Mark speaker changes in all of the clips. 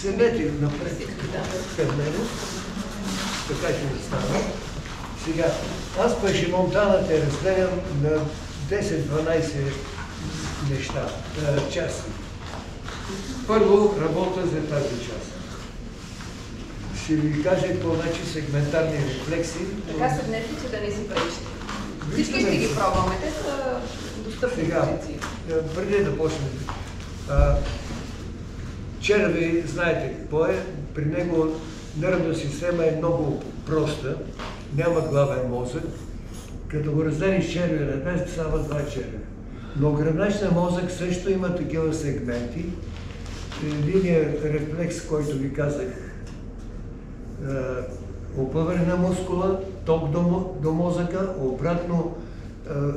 Speaker 1: Седнете напред към него. Така ще не става. Сега, аз пашимонтана те разделям на 10-12 неща, части. Първо работа за тази част. Ще ви кажа какво значи сегментарни рефлекси.
Speaker 2: Така седнете, че да не си пречите. Всички ще ги пробваме, те са достъпни позиции.
Speaker 1: Преди да почнем. Черви, знаете какво е, при него нервна система е много проста, няма главен мозък. Като го разделиш червия на две, става два червия. Но гръбначният мозък също има такива сегменти. Единият рефлекс, който ви казах, опъване на мускула, ток до мозъка, обратно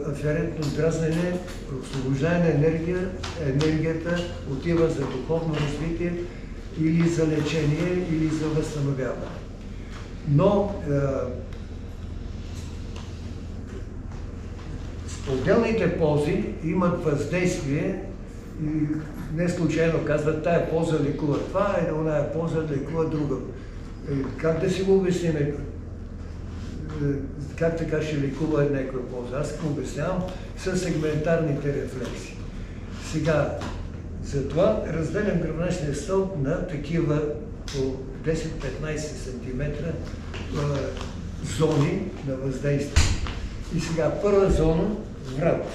Speaker 1: аферентно дразнене, освобождане на енергията отива за духовно развитие или за лечение, или за възстановяване. Но отделните пози имат въздействие и не случайно казват, тая поза лекува това, оная поза лекува друга. Как да си го обясним? Как така ще лекува някаква поза? Аз го обяснявам с сегментарните рефлекси. Сега, затова разделям гръбначния стълб на такива по 10-15 см зони на въздействие. И сега първа зона врат.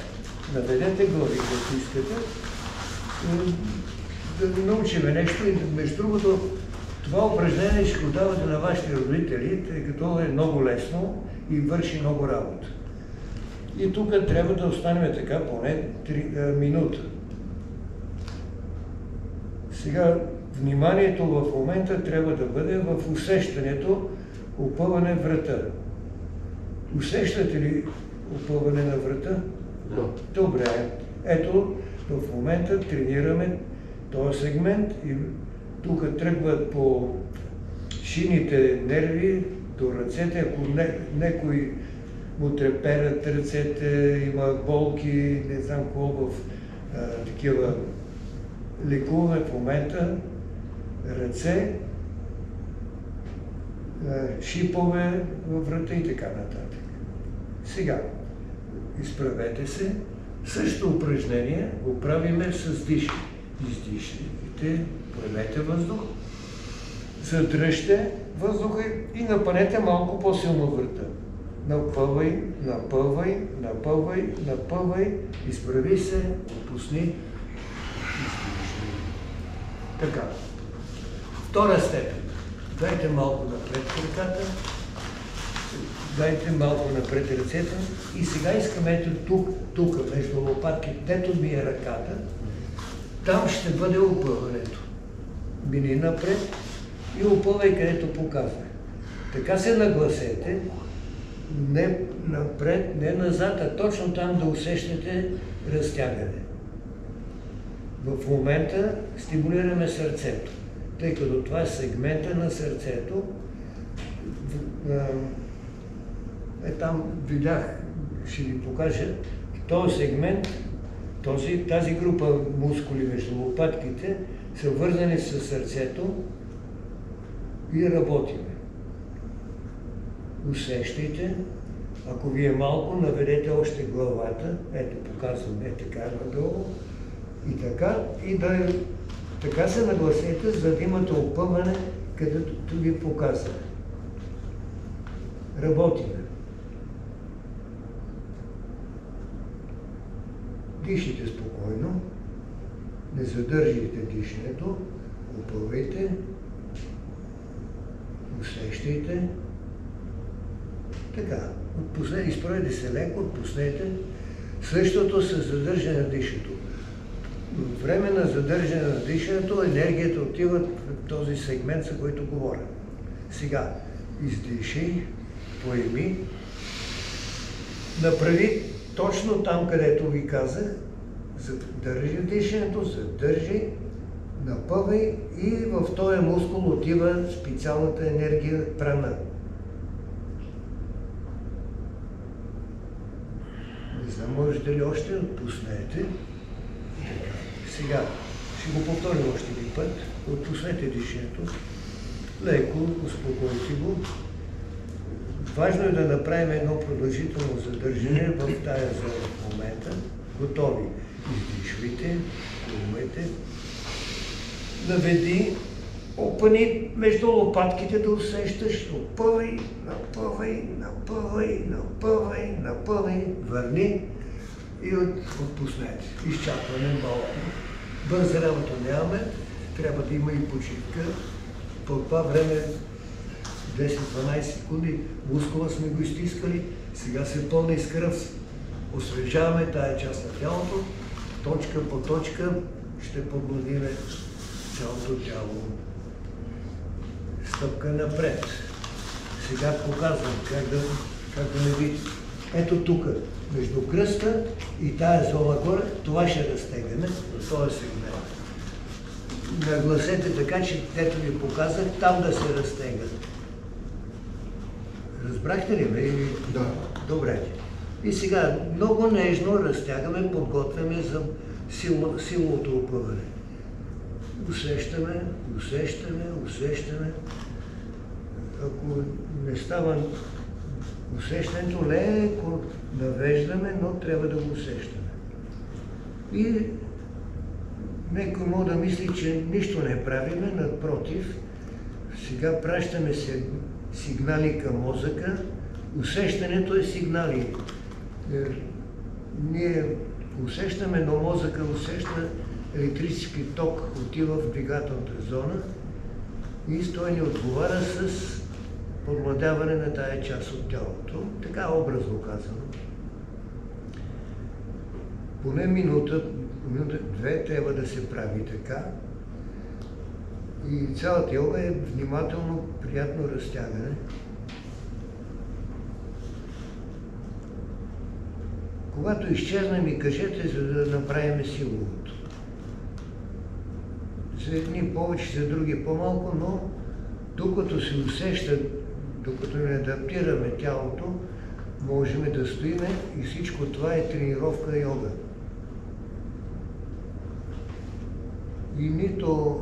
Speaker 1: Наведете глави, като искате, да научим нещо и между другото това упражнение ще го давате на вашите родители, тъй като е много лесно и върши много работа. И тук трябва да останем така поне 3 минути. Сега вниманието в момента трябва да бъде в усещането опъване врата. Усещате ли опъване на врата?
Speaker 3: Да.
Speaker 1: Добре. Ето, в момента тренираме този сегмент и тук тръгват по шините нерви до ръцете. Ако някой му треперят ръцете, има болки, не знам какво в такива лекуваме в момента, ръце, шипове във врата и така нататък. Сега, изправете се. Същото упражнение го правиме с дишане. Издишайте, поемете въздух, задръжте въздуха и напънете малко по-силно врата. Напъвай, напъвай, напъвай, напъвай, изправи се, отпусни, издишай. Така. Втора степен. Дайте малко напред краката, дайте малко напред ръцете и сега искаме ето тук, между лопатките, дето ми е ръката, там ще бъде опъването. Мини напред и опъвай където показва. Така се нагласете, не напред, не назад, а точно там да усещате разтягане. В момента стимулираме сърцето, тъй като това е сегмента на сърцето. Там видях, ще ви покажа, този сегмент, тази група мускули между лопатките са вързани с сърцето и работиме. Усещайте, ако ви е малко, наведете още главата, ето показвам, така надолу и така се нагласете, за да имате опъване, където ви показва. Работиме. Дишайте спокойно, не задържайте дишането, опъвайте, усещайте. Така, изправете се леко, отпуснете. Същото с задържане на дишането. В време на задържане на дишането енергията отива в този сегмент, за който говоря. Сега, издишай, поеми, направи точно там, където ви казах, задържи дишането, задържи, напъвай и в този мускул отива специалната енергия прана. Не знам, можете ли още отпуснете. Сега Ще го повторим още един път. Отпуснете дишането. Леко, успокойте го. Важно е да направим едно продължително задържане в тая зона в момента. Готови. Издишвайте, умете. Наведи, опъни между лопатките да усещаш. Напъвай, напъвай, напъвай, напъвай, напъвай. Върни и отпуснете. Изчакваме малко. Бърза работа нямаме, трябва да има и почивка. По това време 10-12 секунди мускула сме го изтискали, сега се пълни с кръв. Освежаваме тая част на тялото, точка по точка ще подмладиме цялото тяло. Стъпка напред. Сега показвам как да не видите. Ето тук, между кръста и тая зона горе, това ще разтегаме в този сегмент. Нагласете така, че дето ви показах, там да се разтегат. Разбрахте ли ме?
Speaker 3: Да.
Speaker 1: Добре. И сега много нежно разтягаме, подготвяме за силното опъване. Усещаме, усещаме, усещаме. Ако не става усещането, леко навеждаме, но трябва да го усещаме. И некой може да мисли, че нищо не правиме, напротив, сега пращаме сигнали към мозъка. Усещането е сигнали. Ние усещаме, но мозъка усеща, електрически ток отива в двигателната зона и той ни отговаря с подмладяване на тая част от тялото. Така образно казано. Поне минута-две трябва да се прави така. И цялата йога е внимателно, приятно разтягане. Когато изчезнем и кажете, за да направим силовото. За едни повече, за други по-малко, но докато се усеща, докато не адаптираме тялото, можем да стоиме и всичко това е тренировка йога. И нито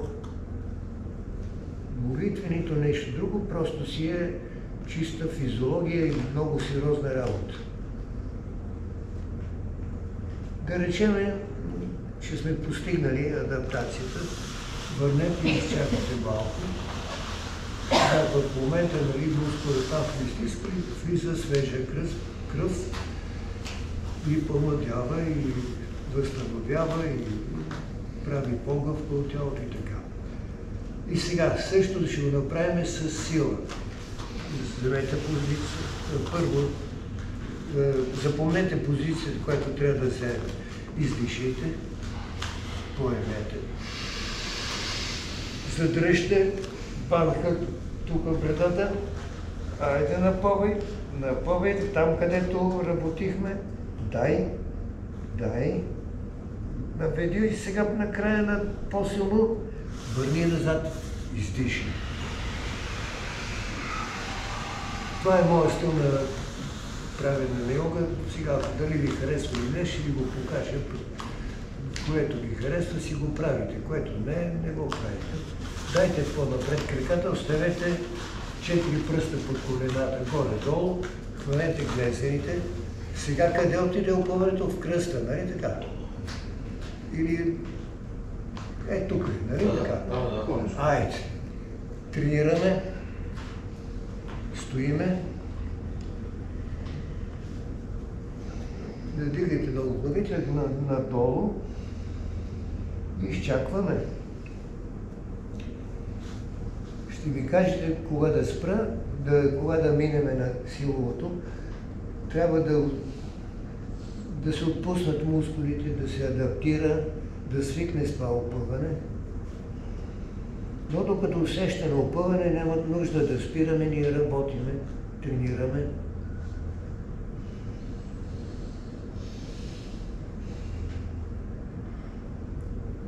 Speaker 1: молитви, нито нещо друго, просто си е чиста физиология и много сериозна работа. Да речеме, че сме постигнали адаптацията, върнете и изчакате малко. В момента мускулата влиза свежа кръв и помладява, и възстановява, и прави по-гъвко от тялото и така. И сега също ще го направим с сила. Вземете позиция. Първо, запомнете позицията, която трябва да вземете. Издишайте, поемете. Задръжте банка тук в бредата. Айде напъвайте там, където работихме. Дай. Наведи и сега накрая на по-силно върни назад, издиши. Това е моят стил на правене на йога. Сега, дали ви харесва или не, ще ви го покажа. Което ви харесва, си го правите. Което не го правите. Дайте по-напред краката, оставете 4 пръста под колената горе-долу, хванете глезените. Сега къде отиде опъването? В кръста, нали така? Или тук, нали така? Айде. Тренираме. Стоиме. Дигайте долу главите надолу. Изчакваме. Ще ми кажете кога да спра, кога да минеме на силовото. Трябва да се отпуснат мускулите, да се адаптира, да свикне с това опъване. Но докато усещаме опъване, няма нужда да спираме, ние работиме, тренираме.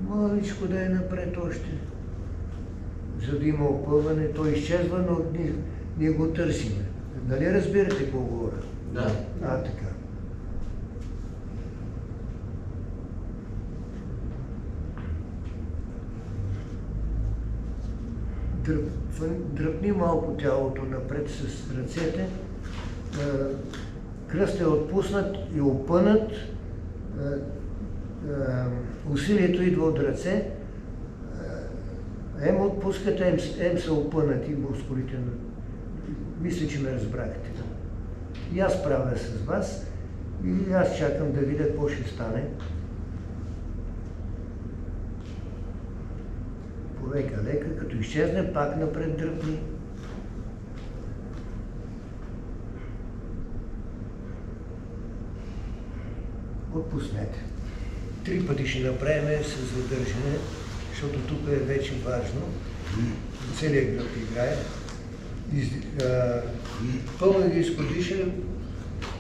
Speaker 1: Маличко да е напред още. За да има опъване, той изчезва, но ние го търсиме. Нали разбирате какво говоря?
Speaker 3: Да.
Speaker 1: Така. дръпни малко тялото напред с ръцете, кръст е отпуснат и опънат, усилието идва от ръце, ем отпускате, ем са опънати мускулите. Мисля, че ме разбрахте. И аз правя с вас и аз чакам да видя какво ще стане. Полека-лека, като изчезне, пак напред дръпни. Отпуснете. 3 пъти ще направим с задържане, защото тук е вече важно. Целият гръб играе. Пълно ги изкодишане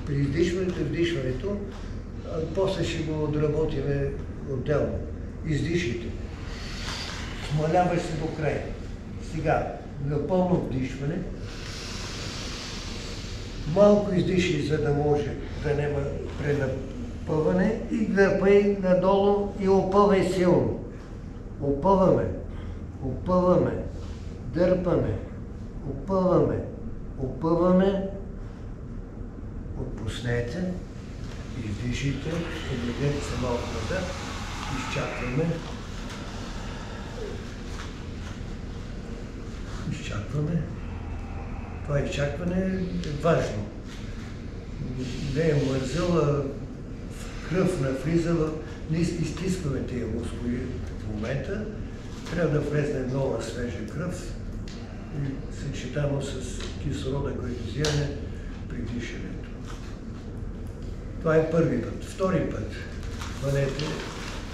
Speaker 1: при издишването и вдишването, после ще го отработиме отделно. Издишайте. Смаляваш се до край. Сега, напълно вдишване. Малко издиши, за да може да няма пренапъване и дърпай надолу и опъвай силно. Опъваме, опъваме, дърпаме, опъваме, опъваме, отпуснете, издишите, облегнете се малко назад, изчакваме. Изчакваме. Това изчакване е важно. Не е мързела, кръв навлизала, не изтискаме тия мускули в момента. Трябва да влезне нова свежа кръв и съчетано с кислорода, който взимаме при дишането. Това е първи път. Втори път хванете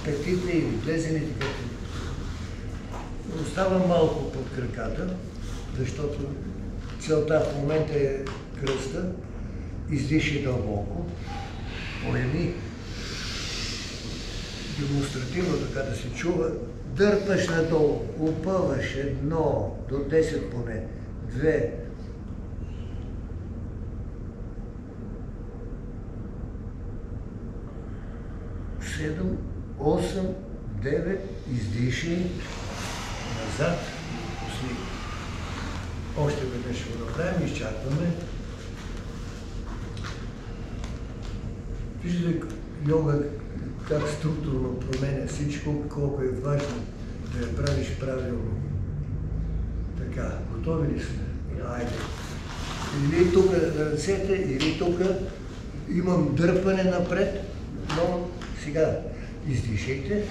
Speaker 1: петите или влезените като. Оставам малко под краката, защото целта в момента е кръста. Издиши дълбоко, поеми, демонстративно така да се чува, дърпаш надолу, опъваш 1 до 10 поне, 2, 7, 8, 9, издиши, назад, пусни. Още веднъж ще го направим, изчакваме. Виждате йога как структурно променя всичко, колко е важно да я правиш правилно. Така, готови ли сме? Айде. Или тук ръцете, или тук имам дърпане напред, но сега издишайте,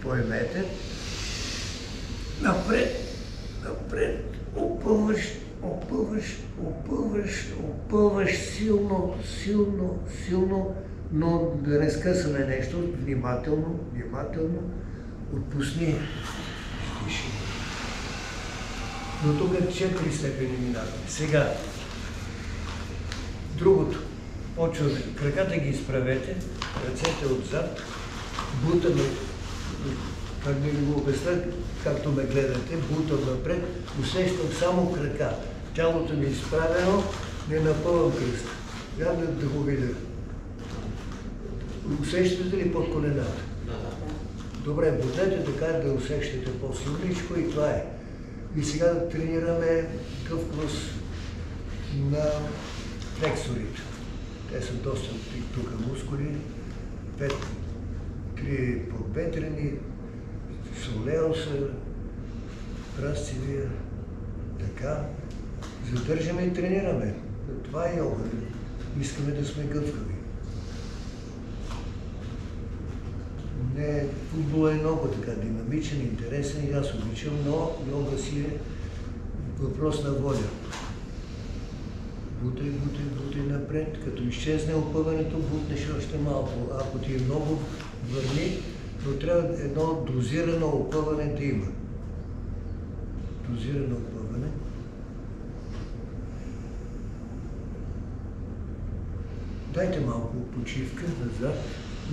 Speaker 1: поемете, напред, напред, опъваш, опъваш, опъваш, опъваш силно, силно, силно, но да не скъсаме нещо, внимателно, внимателно, отпусни, издиши. Но тук 4 степени минаваме. Сега, другото. Почваме. Краката ги изправете, ръцете отзад, бутаме, как да ви го обясня, както ме гледате, бутам напред, усещам само крака. Тялото ми е изправено, не напъвам кръста. Трябва да го видя. Усещате ли под колената? Добре, бутете така да усещате по-силничко и това е. И сега да тренираме гъвкавост на флексорите. Те са доста тук мускули, 3 подбедрени, солеуса, прасцевия, така. Задържаме и тренираме. Това е йога. Искаме да сме гъвкави. Не, футбол е много така динамичен, интересен и аз обичам, но йога си е въпрос на воля. Бутай, бутай, бутай напред. Като изчезне опъването, бутнеш още малко. Ако ти е много, върни, но трябва едно дозирано опъване да има. Дозирано опъване. Дайте малко почивка назад,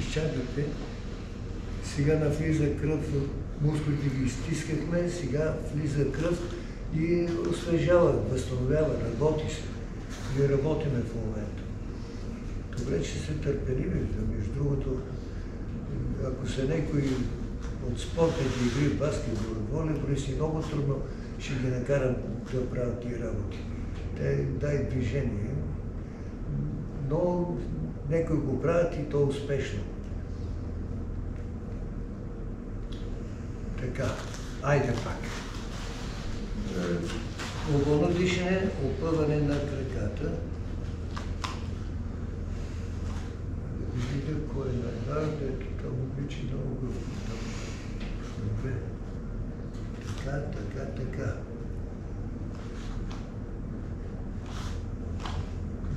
Speaker 1: изчакайте. Сега навлиза кръв, мускулите ги изтискахме, сега влиза кръв и освежава, възстановява, работи се. Ние работиме в момента. Добре, че се търпеливи. Между другото, ако са някои от спортните игри, баскетбол, волейбол, си много трудно ще ги накарам да правят тия работи. Те дай движение, но някои го правят и то успешно. Така, айде пак. Оболно дишане, опъване на краката. Видя кой е най-важно, ето там обича много гъвко. Добре. Така.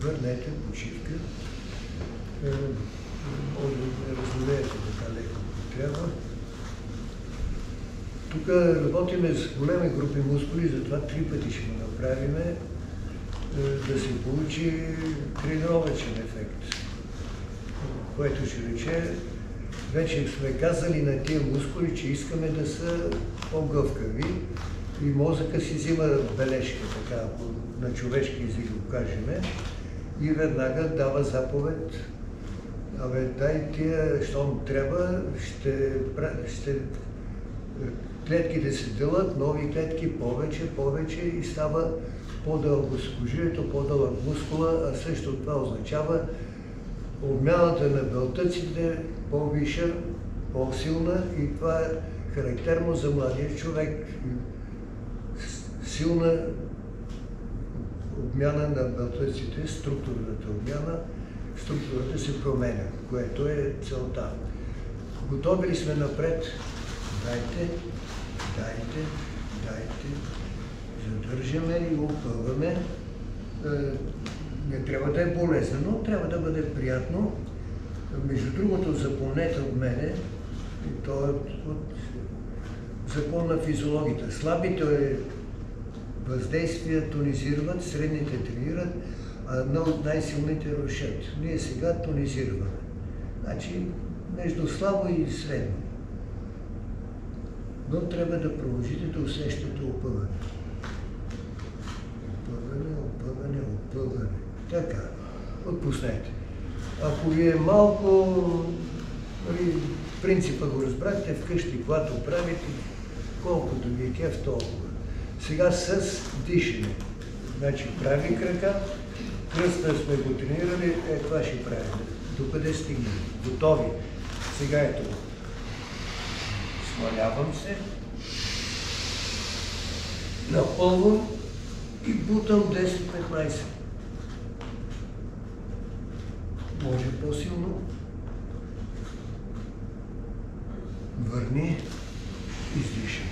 Speaker 1: Върнете почивка. Може да не разлеете така леко, ако трябва. Тук работиме с големи групи мускули, затова 3 пъти ще го направим, да се получи тренировъчен ефект. Което ще рече, вече сме казали на тия мускули, че искаме да са по-гъвкави и мозъка си взима бележка, така, ако на човешки език го кажем, и веднага дава заповед. Абе, дай тия, щом трябва, ще клетките се делят, нови клетки, повече и става по-дълго сухожилието, по-дълъг мускула, а също това означава обмяната на белтъците по-виша, по-силна и това е характерно за младия човек. Силна обмяна на белтъците, структурната обмяна, структурата се променя, което е целта. Готови ли сме напред? Дайте. Задържаме и опъваме. Не трябва да е болезнено, трябва да бъде приятно. Между другото, запомнете от мене, и то е от закон на физиологията. Слабите въздействия тонизират, средните тренират, а най-силните рушат. Ние сега тонизираме. Значи, между слабо и средно. Но трябва да продължите да усещате опъване. Опъване. Така, отпуснете. Ако ви е малко, принципа го разбрахте, вкъщи, когато правите, колкото ви е кеф, толкова. Сега с дишане. Значи прави крака, кръста сме го тренирали, това ще правим. Докъде стигнем? Готови. Сега ето го. Смалявам се, напълвам и бутам 10-15. Може по-силно. Върни, издишай.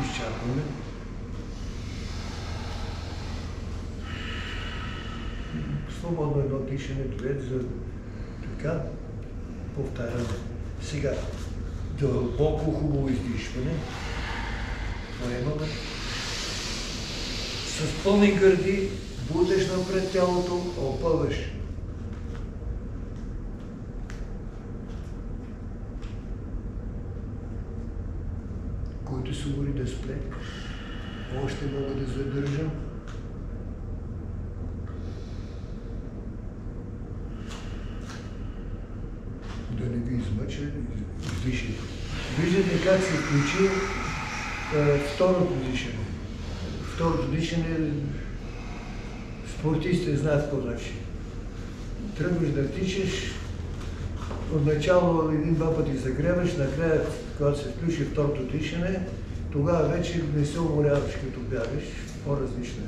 Speaker 1: Изчакваме. Свободно едно дишане, две, за така. Повтаряме. Сега. Дълбоко хубаво издишване. Поемаме. С пълни гърди буташ напред тялото, опъваш. Който се гори да спре, още мога да задържам. Да не ви измъча, издишайте. Виждате как се включи второто дишане. Второто дишане, спортистите знаят какво значи. Тръгваш да тичаш, отначало един-два пъти загреваш, накрая, когато се включи второто дишане, тогава вече не се уморяваш като бягаш, по-различно.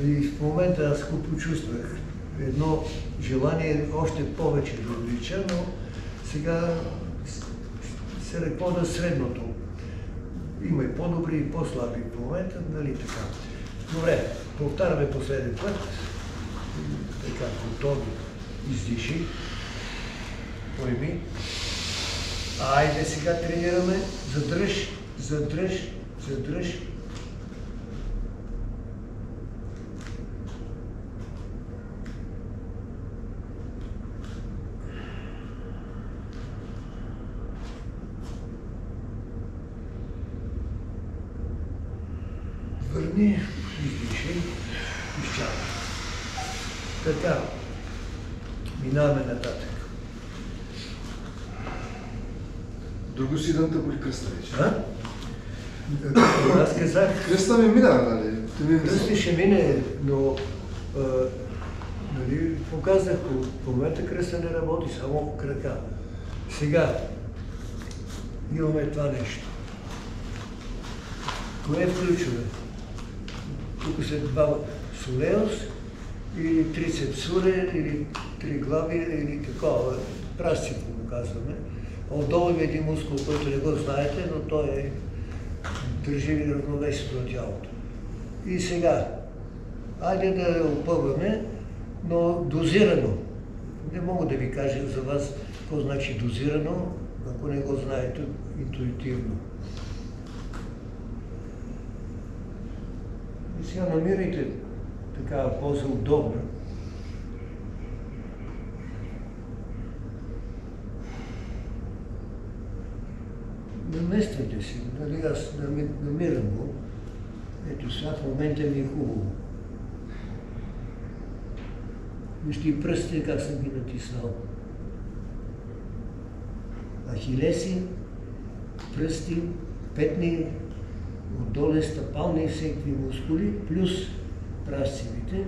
Speaker 1: И в момента аз го почувствах. Едно желание още повече да увелича, но сега се ръководя средното. Има и по-добри и по-слаби в момента, нали така. Добре, повтаряме последен път. Така, готови. Издиши. Поеми. Айде сега тренираме. Задръж. Върни, издишай, изчакай. Така, минаваме нататък.
Speaker 3: Друго си идвам по кръста вече.
Speaker 1: А? Аз казах...
Speaker 3: Кръста ми мина, нали?
Speaker 1: Кръста ще мине, но... нали, показах, в момента кръста не работи, само крака. Сега имаме това нещо. Кое включваме? Тук са два солеус, или трицепсуре, или триглави, или такова. Прасци го казваме. Отдолу има един мускул, който не го знаете, но той държи равновесието на тялото. И сега, айде да опъваме, но дозирано. Не мога да ви кажа за вас какво значи дозирано, ако не го знаете интуитивно. И сега намирайте такава поза удобна. Намествайте си, нали аз намирам го. Ето сега в момента ми е хубаво. Вижте и пръстите как съм ги натиснал. Ахилеси, пръсти, петни, отдоле стъпални и всеки мускули, плюс прасцевите,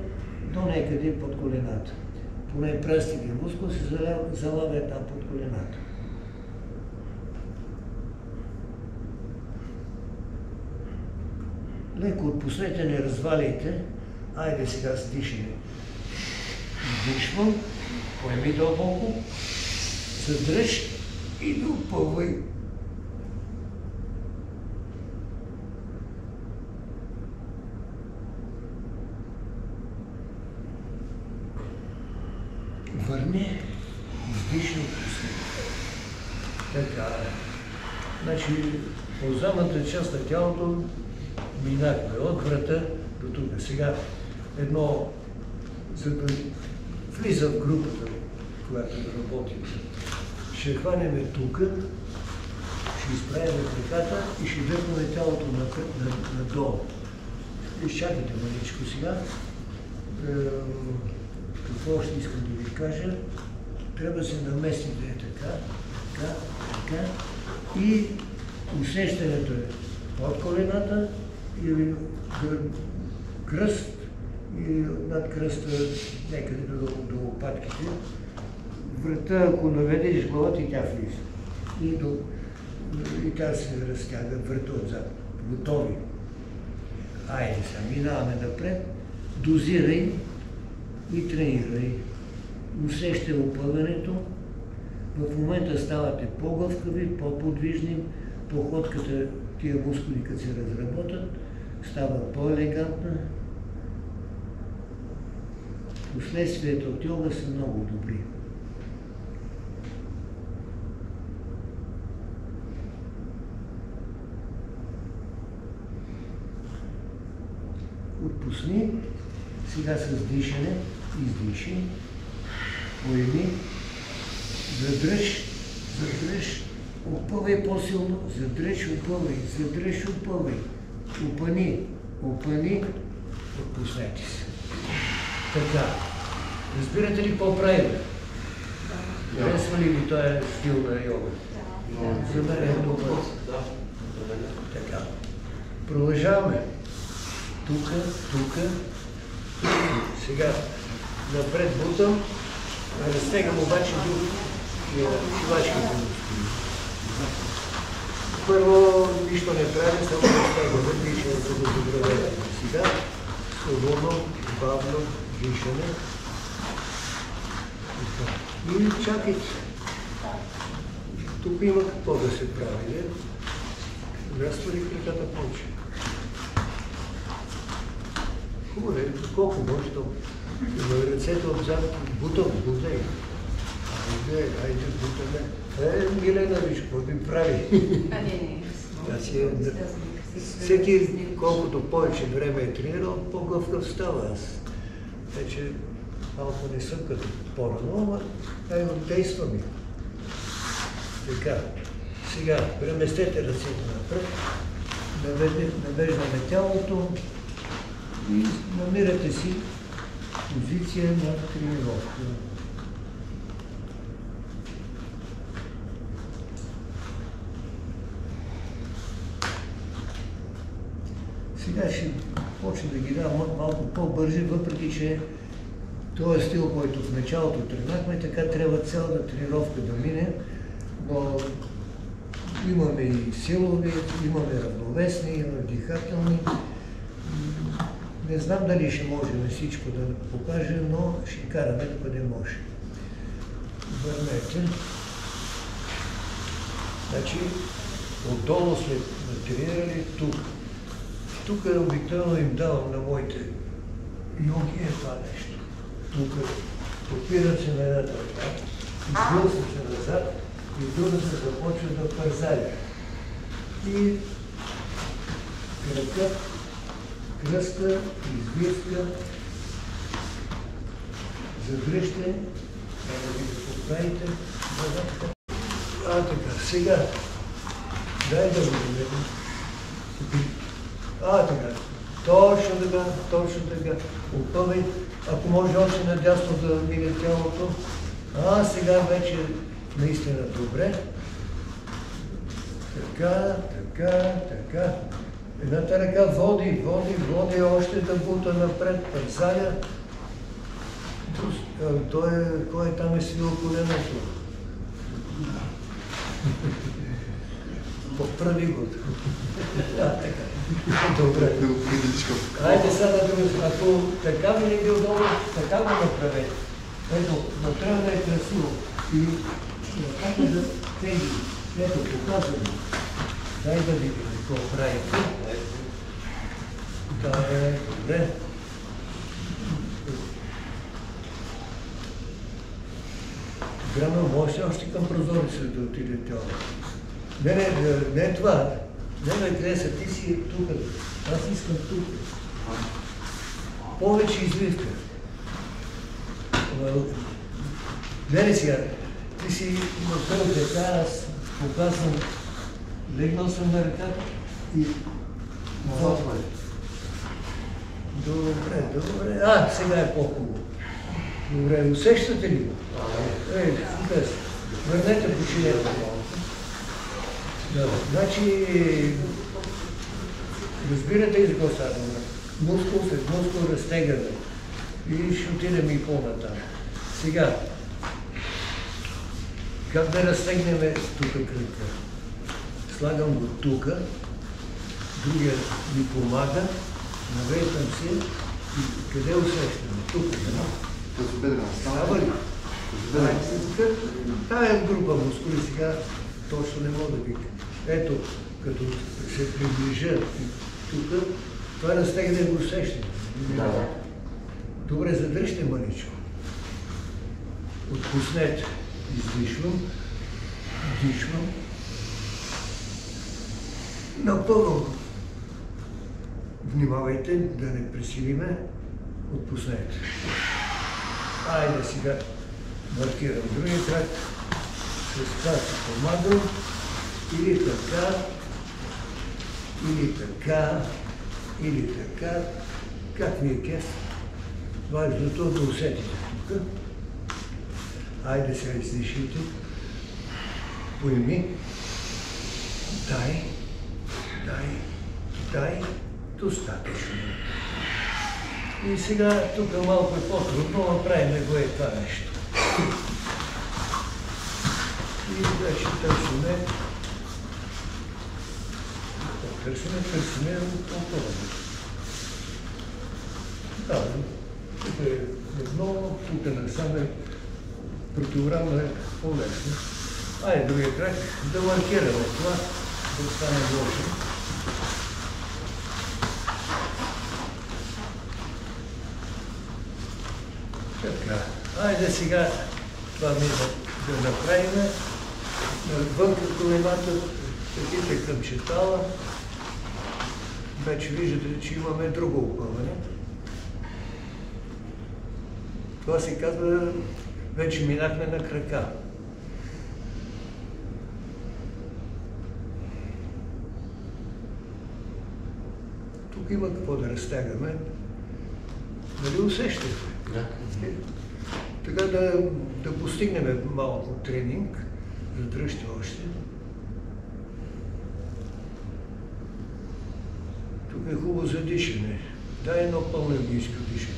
Speaker 1: до някъде под колената. Поне пръстивия мускул се залавя там под колената. Леко отпуснете, не разваляйте. Айде сега с дишане. Вдишвам, поеми дълбоко, задръж и допълвай. Върни, издишай, отпусни. Така. Значи, ползамата част на тялото минахме от врата до тук. Сега едно, за да влиза в групата, която да работим. Ще хванем тук, ще изправим краката и ще дърпаме тялото надолу. Изчакайте маличко сега. Какво още искам да ви кажа? Трябва да се наместите така, така, така и усещането е под колената или кръст и над кръста някъде до лопатките. Врата, ако наведеш главата, и тя влиза. И тя се разтяга врата отзад. Готови. Айде сега, минаваме напред. Дозирай и тренирай. Усещай опъването. В момента ставате по-гъвкави, по-подвижни. Походката, тия мускули, като се разработят, става по-елегантна. Последствията от йога са много добри. Отпусни, сега с дишане, издиши, поеми, задръж, опъвай по-силно, задръж, опъвай, опъни, отпуснете се. Така, разбирате ли какво правим? Харесва ли ви този стил на йога? За мен е добър. Така, продължаваме. Тук. Сега напред бутам, разтегам обаче шивачките мускули. Първо нищо не правим, само разтегваме дишането до доброве. Сега свободно, бавно дишане. И чакайте. Тук има какво да се прави. Разтвори краката повече. Хубаво, колко може да ръцете отзад, бутай. Айде, бутаме. Милена, виж, какво ми прави?
Speaker 2: Не.
Speaker 1: Всеки, колкото повече време е тренирал, по-гъвкав става аз. Вече малко не съм като по-рано, но действа ми. Така, сега преместете ръцете напред, навеждаме тялото и намирате си позиция на тренировка. Сега ще почна да ги давам малко по-бързи, въпреки че този стил, който в началото тръгнахме, така трябва цялата тренировка да мине, но имаме и силови, имаме равновесни, имаме дихателни. Не знам дали ще можем всичко да покажем, но ще караме докъде може. Върнете. Значи, отдолу след тренирали тук. Тук обикновено им давам на моите йоги това нещо. Тук опирам се на едната ръка, избил съм се назад и другата започва да парзаля. И крака, кръста, извивка, задръжте, да ви го поправите. Така, сега, дай да го видим. Така, точно така. Опъвай, ако може още надясно да мине тялото. Сега вече наистина добре. Така. Едната ръка води още да бута напред, парзаля. Кой там е свил коленото? Поправи го. Така. Добре. Айде сега да го... Ако така ми не бил долу, така го направете. Ето, но трябва да е красиво. И ръката да тегли. Ето, показвам. Дай да видим какво правите. Добре. Грама, може още към прозореца да отиде тяло. Не това. Не къде са, ти си тук. Аз искам тук. Повече извивка. Гледай сега, ти си направил така, аз показвам, легнал съм на ръката и... Добре. Сега е по-хубаво. Добре, усещате ли го? Без. Върнете починете. Значи, разбирате ли за какво става? Мускул след мускул разтегане. И ще отидем и по-натам. Сега, как да разтегнем тук кръка? Слагам го тук, другия ми помага, навеждам се и къде усещаме? Тук. Става ли? Тая група мускули сега точно не мога да ги... Ето, като се приближа тук, това разтегне го усещане. Добре, задръжте мъничко. Отпуснете. Издишвам. Напълно. Внимавайте да не пресилиме. Отпуснете. Айде сега маркирам другия крак. С това си помагам. Или така. Как ви е кеф? Важното да усетите тук. Айде сега издишите. Поеми. Дай. Достатъчно. И сега тук малко е по-трудно, но правим го това нещо. И вече търсиме опъване. Тук е едно, тук насаме противограмно е по-лесно. Айде другия крак, да маркираме това, да стане лошо. Така, айде сега това ми да направим. Вън колената, таките към четала. Вече виждате, че имаме друго опъване. Това се казва, вече минахме на крака. Тук има какво да разтягаме. Нали усещате? Да. Така да постигнем малко тренинг. Задръжте още. Тук е хубаво за дишане. Дай едно по-енергийско дишане.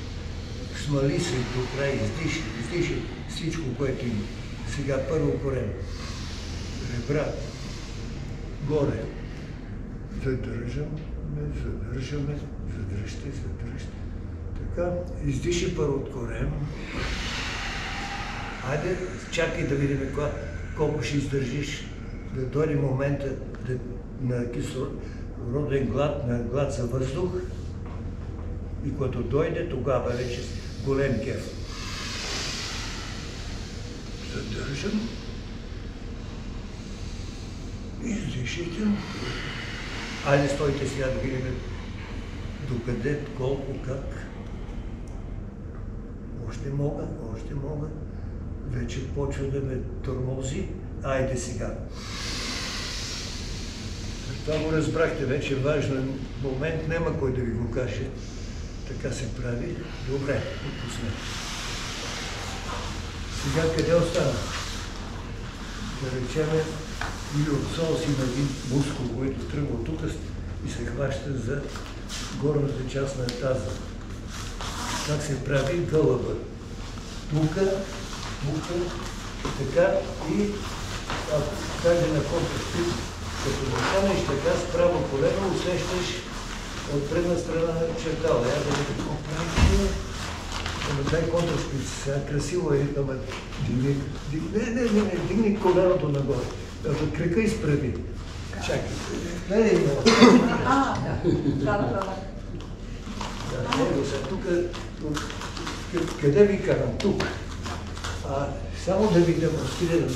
Speaker 1: Смали се до край, издиши всичко, което има. Сега първо корем. Ребра. Горе. Задържаме. Задръжте. Така. Издиши първо от корем. Хайде, чакай да видим колко ще издържиш. Да дойде момента на кислороден глад, на глад за въздух. И когато дойде, тогава вече голем кеф. Задържам. Издишите. Айде, стойте сега да видим докъде, колко, как. Още мога. Вече почва да ме тормози. Айде сега. Това го разбрахте, вече важен момент, няма кой да ви го каже. Така се прави. Добре, отпусне. Сега къде остана? Да речеме, илиопсол си на един мускул, който тръгва от тук и се хваща за горната част на таза. Как се прави гълъба? Тука, така и даже на контрастит. Като застанеш така с право колено, усещаш от предна страна на чертала. Я да видя какво правиш. Дай контрастит. Сега красиво е, ама дигни коленото нагоре. Кръка изправи. Чакай. Гледай много.
Speaker 2: Да.
Speaker 1: Тук, къде ви карам? Тук. Само да ви демонстрирам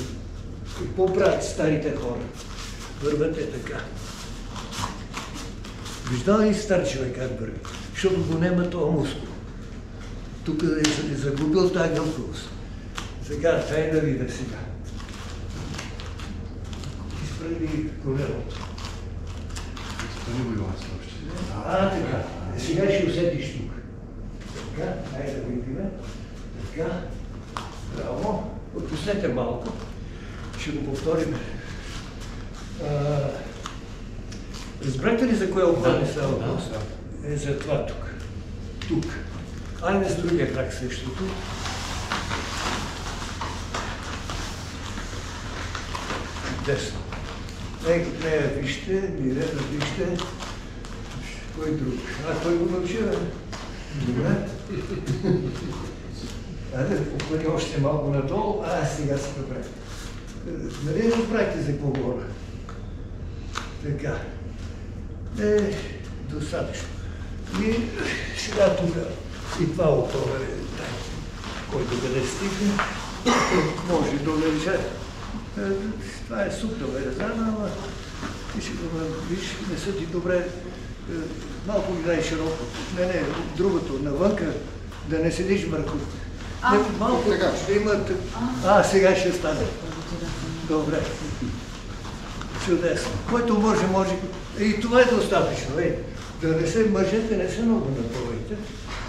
Speaker 1: какво правят старите хора. Вървате така. Виждал ли стар човек как върви? Защото го нема този мускул. Тук е загубил тази гъвкавост. Сега, дай да видя сега. Изправи коленото. Така. Сега ще усетиш тук. Така, дай да видим. Така. Браво. Отпуснете малко. Ще го повторим. Разбрахте ли за кое обхване става въпрос? Е за това тук. Тук. Айде с другия крак същото. Десно. Нея вижте, Мирена вижте. Кой друг? Кой го мълчи, бе? Добре. Айде да поклани още малко надолу. Сега се добре. Нали разбрахте за какво говоря? Така. Достатъчно. И сега тук и това отове, който къде стигне, може да увелича. Това е супна резана, ама ти ще го виж, не са ти добре, малко ги дай широко. Не, другото, навънка, да не седиш върху. Малко ще имат... сега ще стане. Добре. Чудесно. Който може. И това е достатъчно. Да не се мъжете, не се много напълвайте.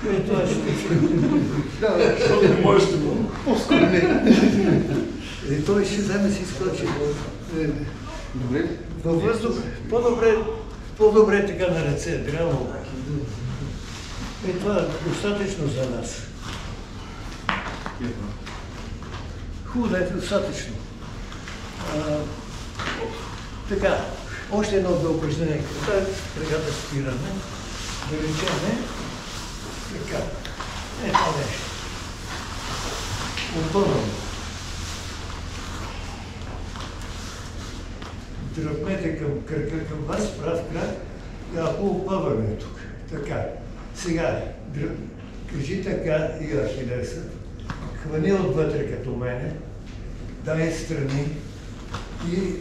Speaker 1: И това ще... Да, защото не можете много. По-скоро не. И той ще вземе си изкочи. Добре. Във въздух по-добре така на ръце, дрямо. И това е достатъчно за нас. Хубаво да е достатъчно. Така, още едно упражнение. Прегата спираме. Да речеме. Така. Това нещо. Опъваме. Дръпнете към кръка към вас, прав крак. Опъваме тук. Така. Сега, кажи така и Ахилеса. Хвани отвътре като мене. Дай страни и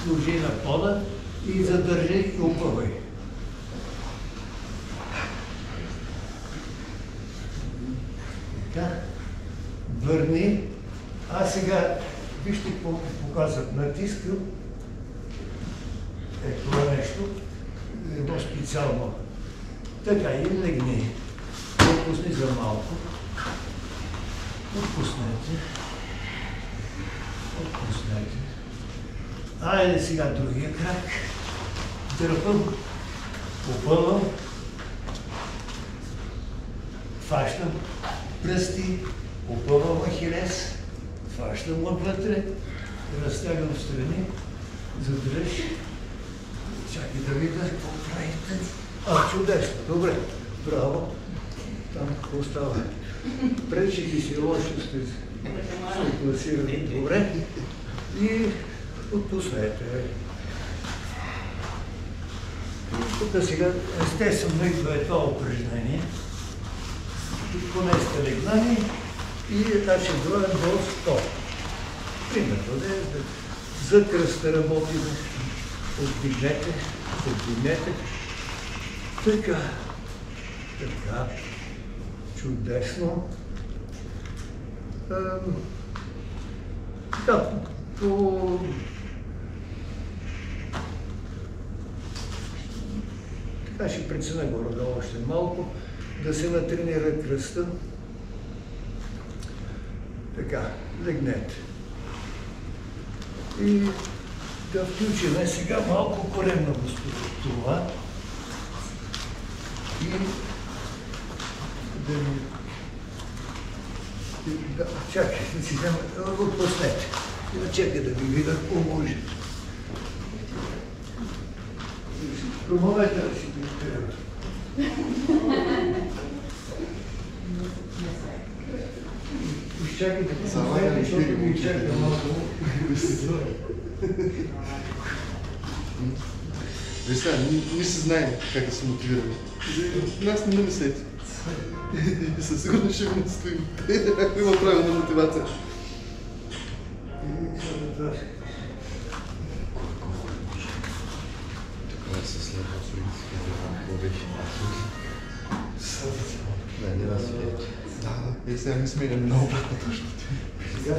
Speaker 1: служи на пода и задържи и опъвай. Така. Върни. Сега вижте какво показват. Натискам. Това нещо. Едно специално. Така и легни. Отпусни за малко. Отпуснете. Айде сега другия крак. Дърпам Опъвам, фащам пръсти, опъвам ахилес, фащам отвътре, разтягам в страни, задръж. Чакай да видя какво правите. Чудесно, добре, браво. Там какво става? Пречи ти си лошо, ще се класирате добре и отпуснете. Тук сега естествено идва това упражнение. Поне сте легнани и аз ще броя до 100. Примерно, за кръста работим. Отдигнете. Така. Чудесно. Така ще преценя горе-долу още малко, да се натренира кръста. Така, легнете. И да включим сега малко коремна мускулатура. И чакай, да си взема, отпуснете. Чакай да ви видя какво може. Промовете да си представят. Изчакайте, защото ви изчакам малко.
Speaker 3: Виж сега, ние се знаем как да се мотивираме. Нас не мислете. Със сигурност ще го настоим. Ако има правилна мотивация. Това се следва в принципи. Не нас видите. Да, сега ми сменяме на обратно точно.
Speaker 1: Сега.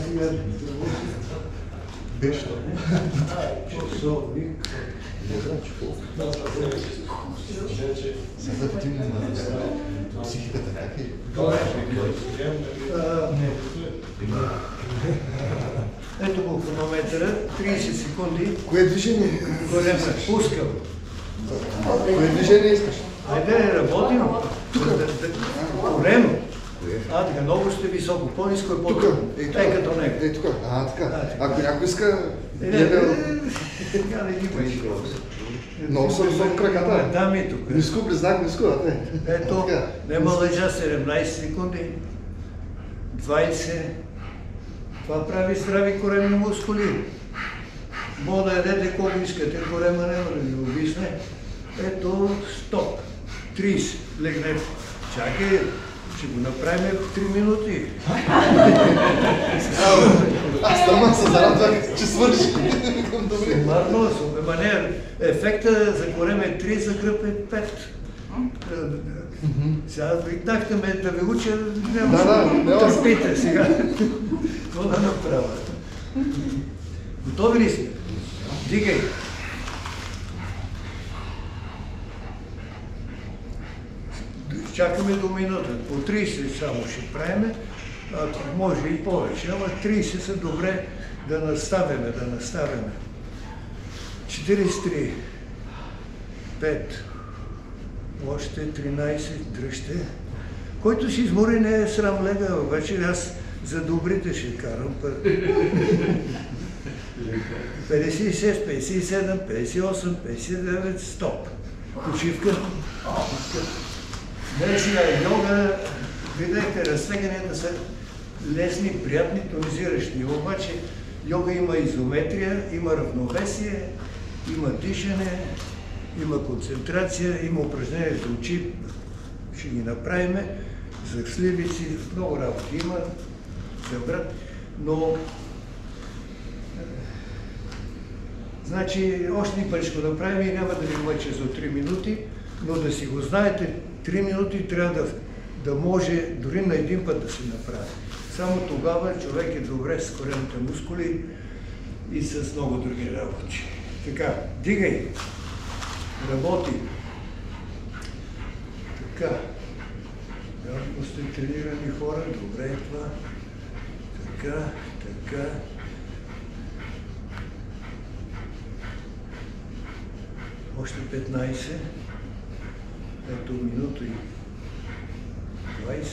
Speaker 3: Беше.
Speaker 1: Часовник.
Speaker 3: Сега да видим на психиката как е.
Speaker 1: Ето го хронометъра, 30 секунди.
Speaker 3: Кое движение?
Speaker 1: Пускам.
Speaker 3: Кое движение искаш?
Speaker 1: Айде, работим. Корем. Така, много сте високо, по-ниско е по-трудно. Като него.
Speaker 3: Тук. Така. Ако някой иска...
Speaker 1: Така не ги бъде.
Speaker 3: Много са високо краката.
Speaker 1: Да, ми тук.
Speaker 3: Ниско, близнак, ниско, а те.
Speaker 1: Ето, нема лъжа 17 секунди. 20. Това прави здрави коремни мускули. Мога да ядете колко искате, корема няма да ви обисне. Ето, стоп. 30. Легнете. Чакай. Ще го направим в 3 минути.
Speaker 3: Аз търман се зарадвах, че свърши. Добре.
Speaker 1: Марно, ефекта за корем е 3, за гръб е 5. Сега викнахте ме да ви уча, няма търпите сега. Това да направя. Готови ли сте? Дигай. Чакаме до минута. По 30 само ще правим, ако може и повече, ама 30 са добре да наставяме. 43, 5, още 13, дръжте. Който си измори не е срам лега, обаче аз за добрите ще карам. 56, 57, 58, 59, стоп. Почивка. Не, сега йога, видите, разтеганията са лесни, приятни, тонизиращи. Обаче йога има изометрия, има равновесие, има дишане, има концентрация, има упражнения за очи. Ще ги направим, за сливици, много работи има, за врат, но значи още ни път ще го направим и няма да ви мъча за 3 минути, но да си го знаете, 3 минути трябва да може дори на един път да се направи. Само тогава човек е добре с коремните мускули и с много други работи. Така, дигай, работи. Така, явно сте тренирани хора, добре е това. Така. Още 15. ето минуто и 20,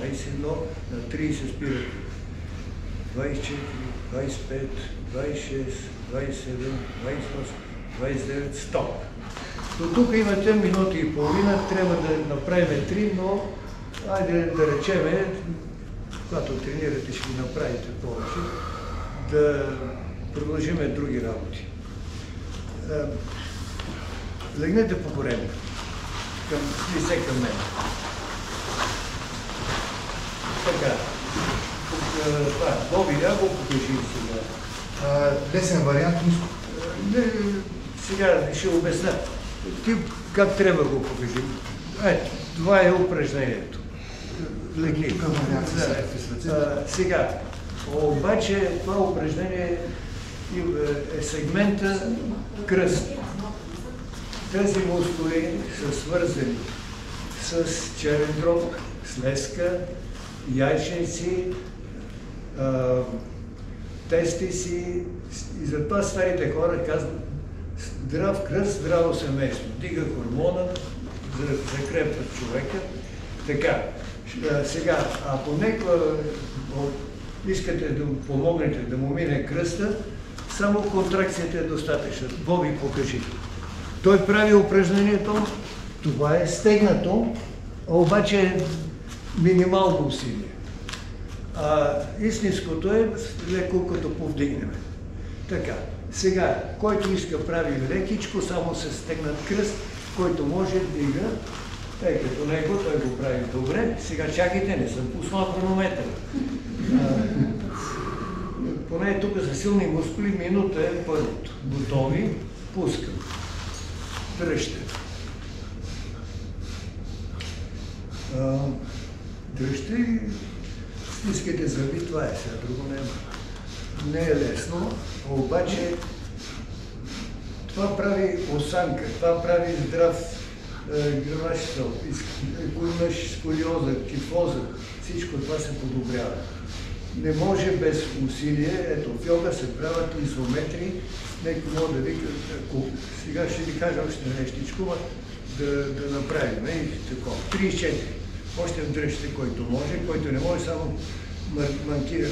Speaker 1: 21, на 30 спират. 24, 25, 26, 27, 28, 29, стоп. До тук имате минута и половина, трябва да направим 3, но айде да речеме, когато тренирате ще ги направите повече, да продължиме други работи. Легнете по корема, лице към мен. Така. Боби, я го покажи сега.
Speaker 3: Лесен вариант, ниско.
Speaker 1: Сега ще обясня. Ти как трябва го покажи? Ето, това е упражнението. Легни. Сега, обаче това упражнение е сегмента кръст. Тези мускули са свързани с черен дроб, слезка, яйчници, тестиси и затова старите хора казват здрав кръст, здраво семейство. Дига хормона, закрепват човека. Така, сега, ако някога искате да помогнете да му мине кръста, само контракцията е достатъчна. Боби, покажи. Той прави упражнението, това е стегнато, обаче е минимално усилие. Истинското е леко като повдигнем. Така, сега, който иска прави лекичко, само се стегнат кръст, който може дига, тъй като него той го прави добре. Сега чакайте, не съм пуснал хронометър. Поне тук са силни мускули, минута е първото. Готови, пускам. Дръжте. Дръжте и стискайте зъби, това е сега, друго няма. Не е лесно, обаче това прави осанка, това прави здрав гръбнаш стълб, имаш сколиоза, кифоза, всичко това се подобрява. Не може без усилие, ето в йога се правят изометри, някой може да вика, сега ще ви кажа още нещичко, да направим и такова. 34. Още дръжте, който може, който не може, само маркира.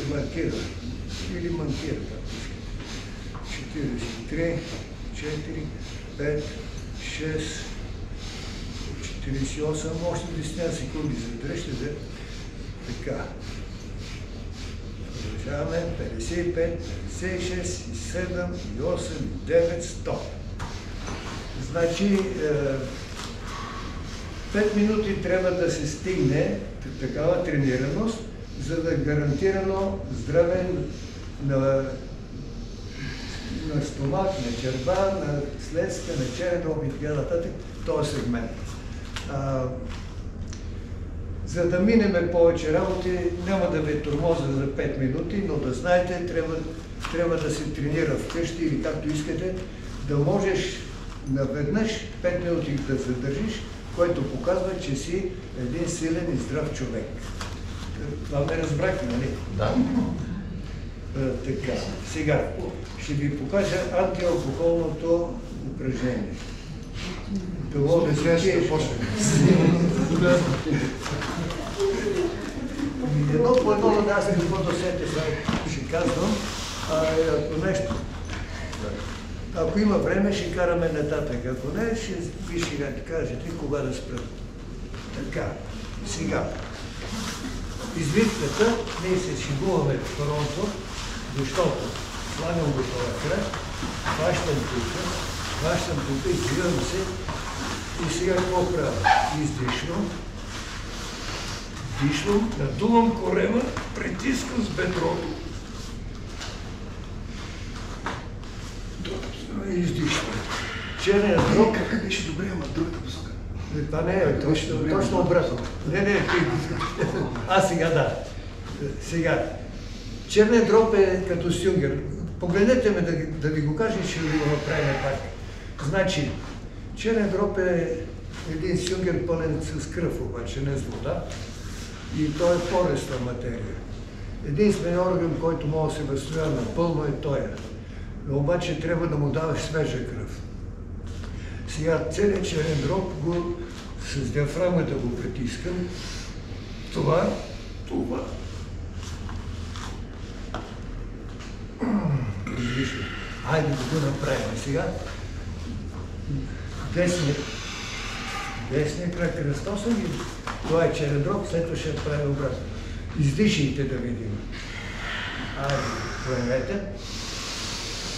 Speaker 1: Или манкира, както искате. 43, 4, 5, 6, 48, още 10 секунди за дръжте, така. Продължаваме, 55, 56, 7, 8, 9, 100. Значи, 5 минути трябва да се стигне такава тренираност, за да гарантирано здраве на стомах, на черва, на слезка, на черен дроб и така нататък, този сегмент. За да минеме повече работи, няма да ви тормоза за 5 минути, но да знаете, трябва да се тренира вкъщи или както искате, да можеш наведнъж 5 минути да задържиш, който показва, че си един силен и здрав човек. Това ме разбрахте, нали?
Speaker 3: Да.
Speaker 1: Така, сега ще ви покажа антиалкохолното упражнение. Това да се ще почне. Едно по едно да аз какво да сете ще казвам, ако нещо. Ако има време, ще караме нататък. Ако не, ще ви ще кажете кога да спрем. Така, сега. Извивката, ние се шегуваме в първото, защото слагам го това крак, хващам тук, извивам се и сега какво правя? Издишвам, дишвам, надувам корема, притискам с бедрото. Издишвам. Черният дроб...
Speaker 3: Как беше добре, ама другата посока?
Speaker 1: Това не е, точно обратно. Не, сега да. Сега. Черният дроб е като стюнгер. Погледнете ме да ви го кажа и ще ви го направим пак. Значи, черният дроб е един стюнгер пълен с кръв, обаче не с вода. И той е поресна материя. Единственият орган, който може да се възстановява напълно е той. Обаче трябва да му даваш свежа кръв. Сега целият черен дроб го с диафрагмата го притискам. Това. Излишно. Айде да го направим сега. Десния крак кръстосен и това е черен дроб, след това ще правим обратно. Издишайте да видим. Айде, поемете.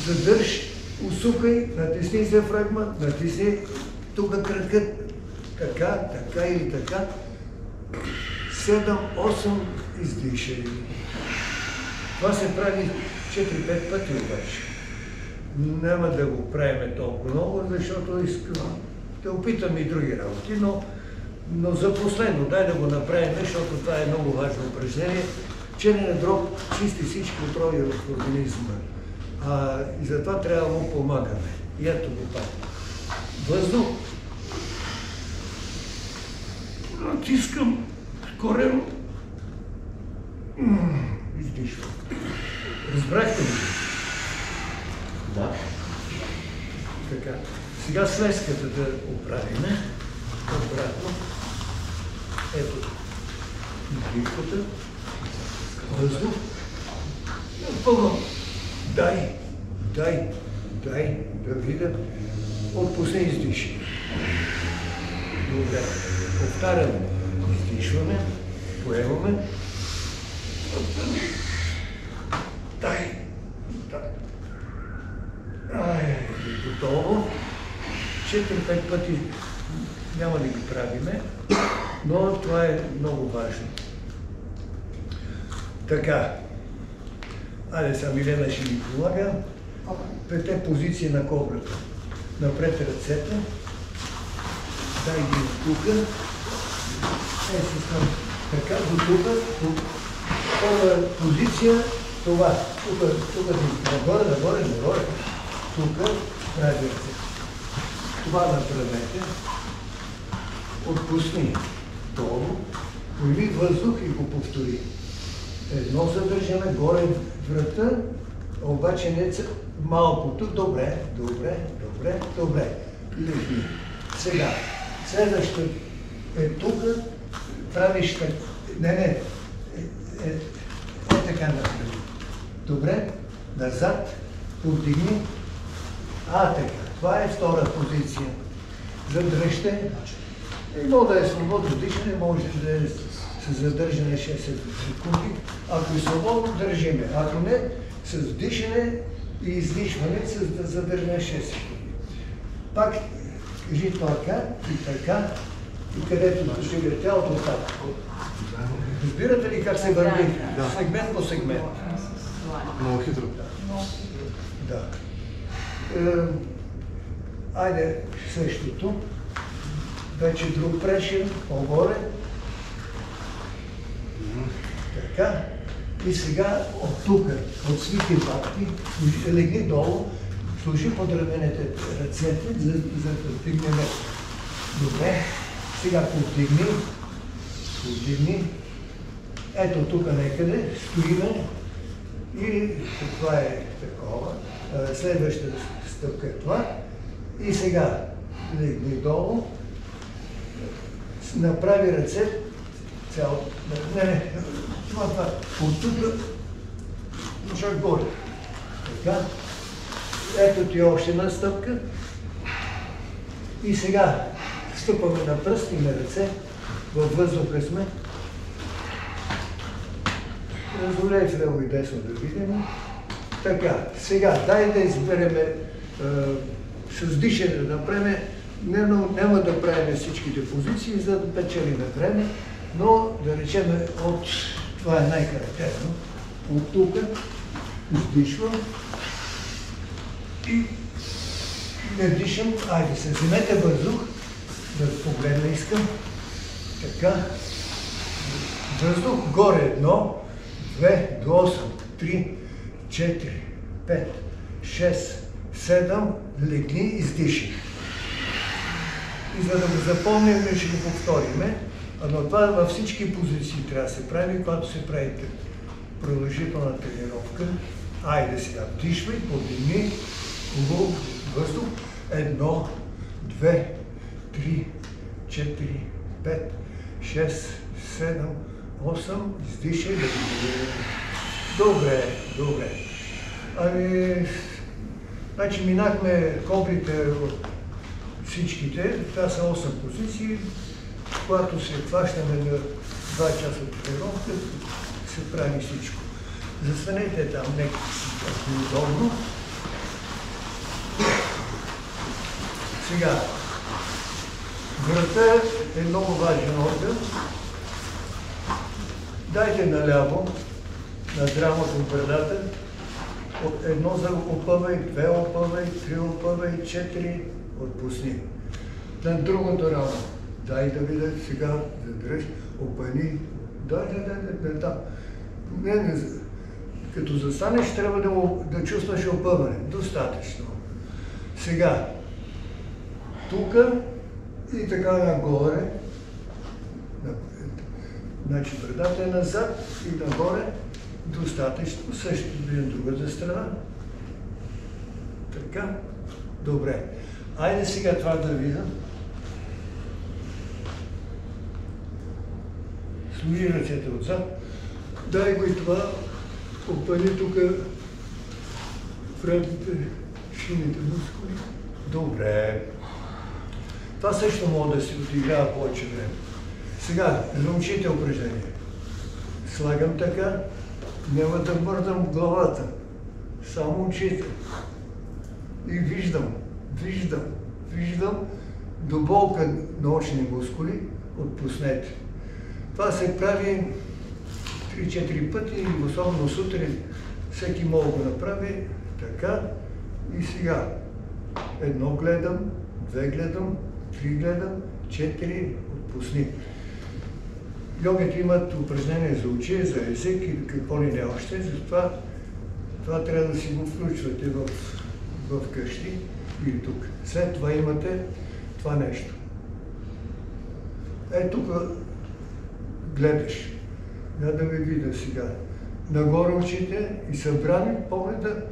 Speaker 1: Задърж, усукай, натисни диафрагма, натисни тук кракът. Така или така. 7-8 издишай. Това се прави 4-5 пъти обаче. Няма да го правим толкова много, защото искам да опитам и други работи, но за последно дай да го направим, защото това е много важно упражнение. Черен дроб чисти всички отрови в организма. И затова трябва да му помагаме. И ето го пак. Въздух. Натискам корем. Издишвам. Разбрахте ли?
Speaker 3: Да.
Speaker 1: Така. Сега слезката да оправиме. Обратно. Ето. Издишката. Въздух. Пълно. Дай да видя. Отпусни и издиши. Добре. Повтаряме. Издишваме. Поемаме. Дай. Готово. 4-5 пъти няма да ги правиме, но това е много важно. Така. Айде сега Милена ще ни помага. 5 позиции на кобрата. Напред ръцете. Дай ги тук. Така, до тук. Първа позиция. Това. Тук нагоре. Тук прави ръце. Това направете. Отпусни. Долу. Появи въздух и го повтори. Едно задържаме, горе врата, обаче не малкото. Добре. Лежи. Сега, следващото е тук, правиш така. Не. Така напред. Добре, назад, повдигни. Така. Това е втора позиция. Задръжте. И може да е свободно дишане, може да е с задържане 6 секунди. Ако е свободно, държиме. Ако не, с дишане и издишване, с задържане 6 секунди. Пак кажи така и така, и където ще тялото така. Разбирате ли как се върви?
Speaker 3: Да.
Speaker 1: Сегмент по сегмент.
Speaker 3: Много хитро.
Speaker 1: Да. Айде същото. Вече друг прешен, по-горе. Така. И сега от тук, от свити патки, легни долу, служи под раменете ръцете, за да вдигнем. Добре. Сега повдигни. Ето тук некъде, стоиме и това е такова. Следващата стъпка е това. И сега легни долу, направи ръце, това, от тук, чак горе. Така. Ето ти още една стъпка. И сега стъпваме на пръсти и на ръце, във въздуха сме. Разолей в лево и десно да видим. Така, сега дай да избереме с дишане да направим. Няма да правим всичките позиции, за да печелим време, но да речем от това е най-характерно. От тук издишвам и не дишам. Айде се, вземете въздух, да погледна искам. Така. Въздух горе 1, 2 до 8, 3, 4, 5, 6, 7, легни, издиши. И за да го запомним, ще го повториме, но това във всички позиции трябва да се прави, когато се прави продължителна тренировка. Айде сега, вдишвай, подигни, хубаво, въздух, 1, 2, 3, 4, 5, 6, 7, 8, издишай. Добре, добре. Ами, значи минахме кобрите от всичките, това са 8 позиции. Когато се хващаме на 2 часа тренировка, се прави всичко. Застанете там, нека си удобно. Сега, врата е много важен орган. Дайте наляво, на драма към брадата. Едно за опъвай, 2 опъвай, 3 опъвай, 4 отпусни. На другото рамо. Дай да видя сега, задръж, опъни. Да. Не. Като застанеш, трябва да чувстваш опъване. Достатъчно. Сега, тук и така нагоре. Значи брадата е назад и нагоре. Достатъчно. Същото на другата страна. Така. Добре. Айде сега това да видя. Служи ръцете отзад. Дай го и това. Опъни тук в рамките шините мускули. Добре. Това също може да се отиграва повече време. Сега, научите упражнение. Слагам така, няма да мърдам главата. Само очите. И виждам до болка на очни мускули, отпуснете. Това се прави 3-4 пъти, особено сутрин. Всеки може да го направи така. И сега. 1 гледам, 2 гледам, 3 гледам, 4 отпусни. Йогите имат упражнения за очи, за език и какво ли не още. Затова това трябва да си го включвате в къщи или тук. След това имате това нещо. Тук гледаш. Да ви видя сега. Нагоре очите и събрани погледа,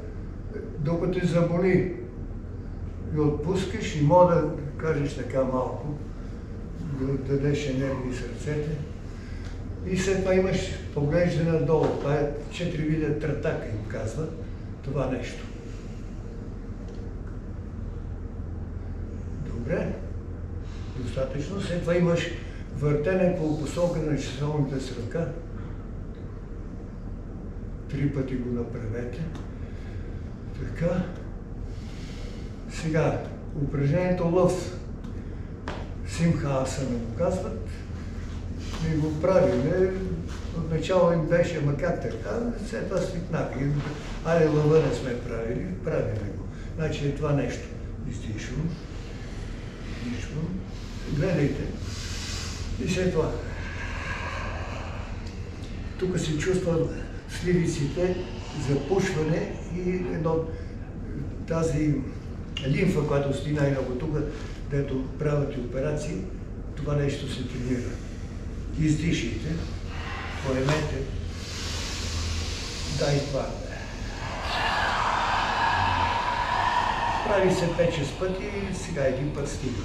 Speaker 1: докато те заболи. И отпускаш и мога да кажеш така малко, да дадеш енергия сърцете. И след това имаш поглеждане надолу. Това е 4 вида тратака, им казват това нещо. Добре. Достатъчно. След това имаш въртене по посока на часовника с ръка. 3 пъти го направете. Така. Сега, упражнението лъв. Симха-асана го казват. И го правиме. Отначало им беше, ама как така, след това свикнаха. Айде лъва не сме правили, правиме го. Значи е това нещо. Издишвам. Гледайте. И след това. Тук се чувстват сливиците, запушване и тази лимфа, която стои най-много тук, дето правите операции, това нещо се тренира. Издишайте, поемете, дай това. Прави се 5-6 пъти, сега един път стига.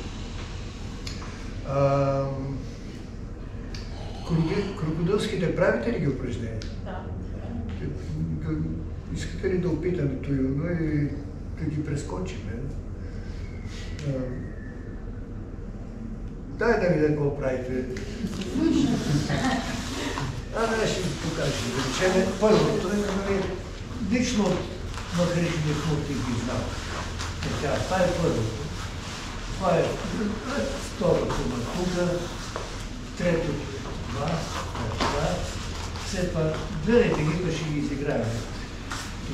Speaker 1: Крокодилските правите ли ги упражнения?
Speaker 2: Да.
Speaker 1: Искате ли да опитаме това и да ги прескочим? Дай да видя какво правите. Ще ви покажа. Да речем, първото е, лично от махричния курти ги знам. Това е първото. Това е второто махуга, третото това. След това, гледайте ги, да ще ги изиграем.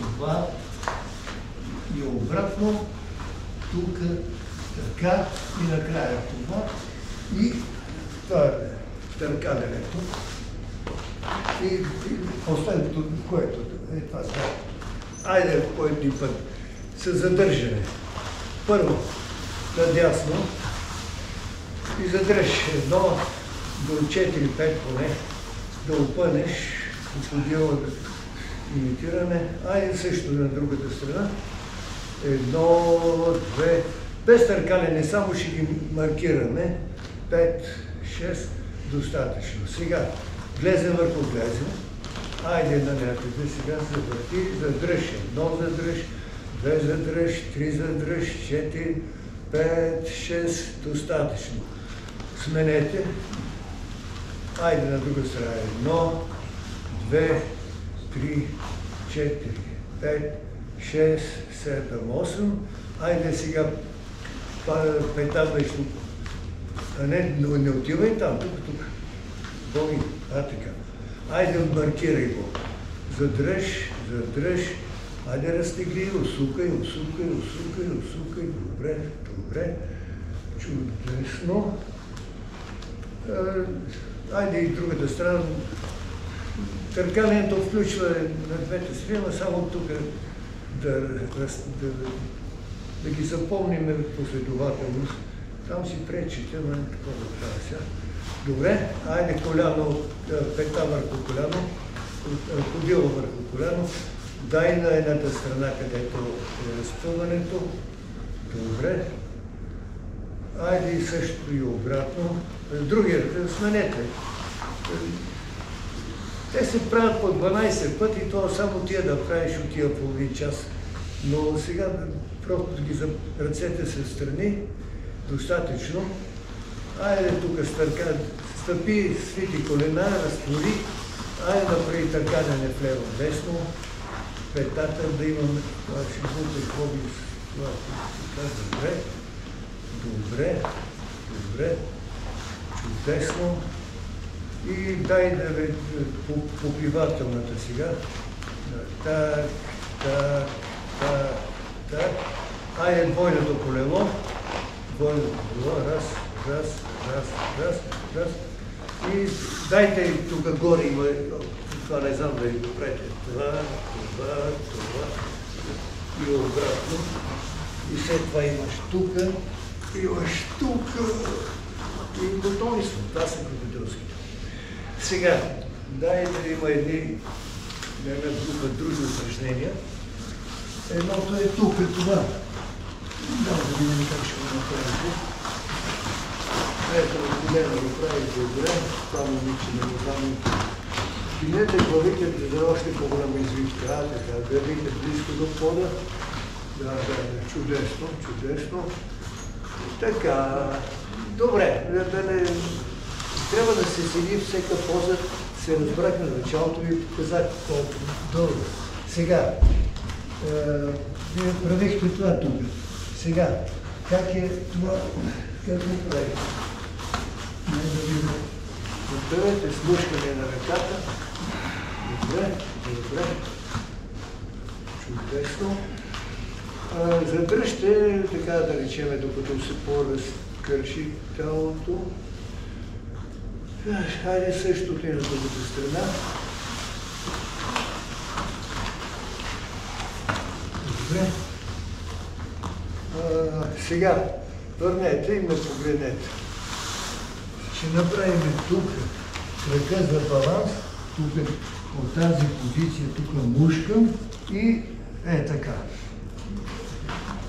Speaker 1: Това и обратно, тук, така и накрая това. И това е търкалянето. И последното, което е това сега. Айде по един път. С задържане. Първо, надясно и задръж 1 до 4-5 поне, да опънеш, подходила имитиране. Айде също на другата страна. 1, 2, без търкаляне, само ще ги маркираме. 5, 6, достатъчно. Сега, глезе върху глезе. Айде на някъде сега завърти, задръж. 1 задръж, 2 задръж, 3 задръж, 4, 5, 6, достатъчно. Сменете. Айде на друга страна. 1, 2, 3, 4, 5, 6, 7, 8. Айде сега пета между... Не отивай там, тук. Боги, така. Айде маркирай го. Задръж. Айде разтегли, усукай. Добре. Чудесно. Айде и другата страна. Търкалянето включва на двете страни, но само тук да ги запомним последователност. Там си пречите, но не такова трябва сега. Добре, айде коляно, пета върху коляно, ходило върху коляно. Дай на едната страна, където е разпъването. Добре. Айде и също и обратно. Другия, сменете. Те се правят по 12 пъти, то само тия да правиш от тия половин час. Но сега просто ги ръцете се страни, достатъчно. Айде тук стъпи, свити колена, разтвори. Айде направи търкаляне вляво-десно. Петата да имаме, това ще бъде хобби. Добре. Чудесно. И дай да ви попивателната сега. Так. Айде двойното колело. Раз. И дайте и тук горе има, това не знам да ви го правите. Това. И обратно. И след това имаш тук. И готови сме. Това са крокодилските. Сега, дай да има една група други упражнения. Едното е тук, това. Да видим как ще го направим. Ето, колено го прави добре. Това момиче не го знам. Пинете главите за още по-голяма извивка. Така, държите близко до пода. Да, чудесно. Така, добре, трябва да се седи всека поза, се разбрах на началото и показах колко дълго. Сега, вие правихте това тук. Сега, как е това, как го правите? Да видим. Отберете смушкане на ръката. Добре. Чудесно. Задръжте, така да речеме, докато се по-разкърши тялото. Хайде същото и на другата страна. Добре. Сега, върнете и ме погледнете. Ще направим тук ръка за баланс, тук от тази позиция, тук мушкам и така.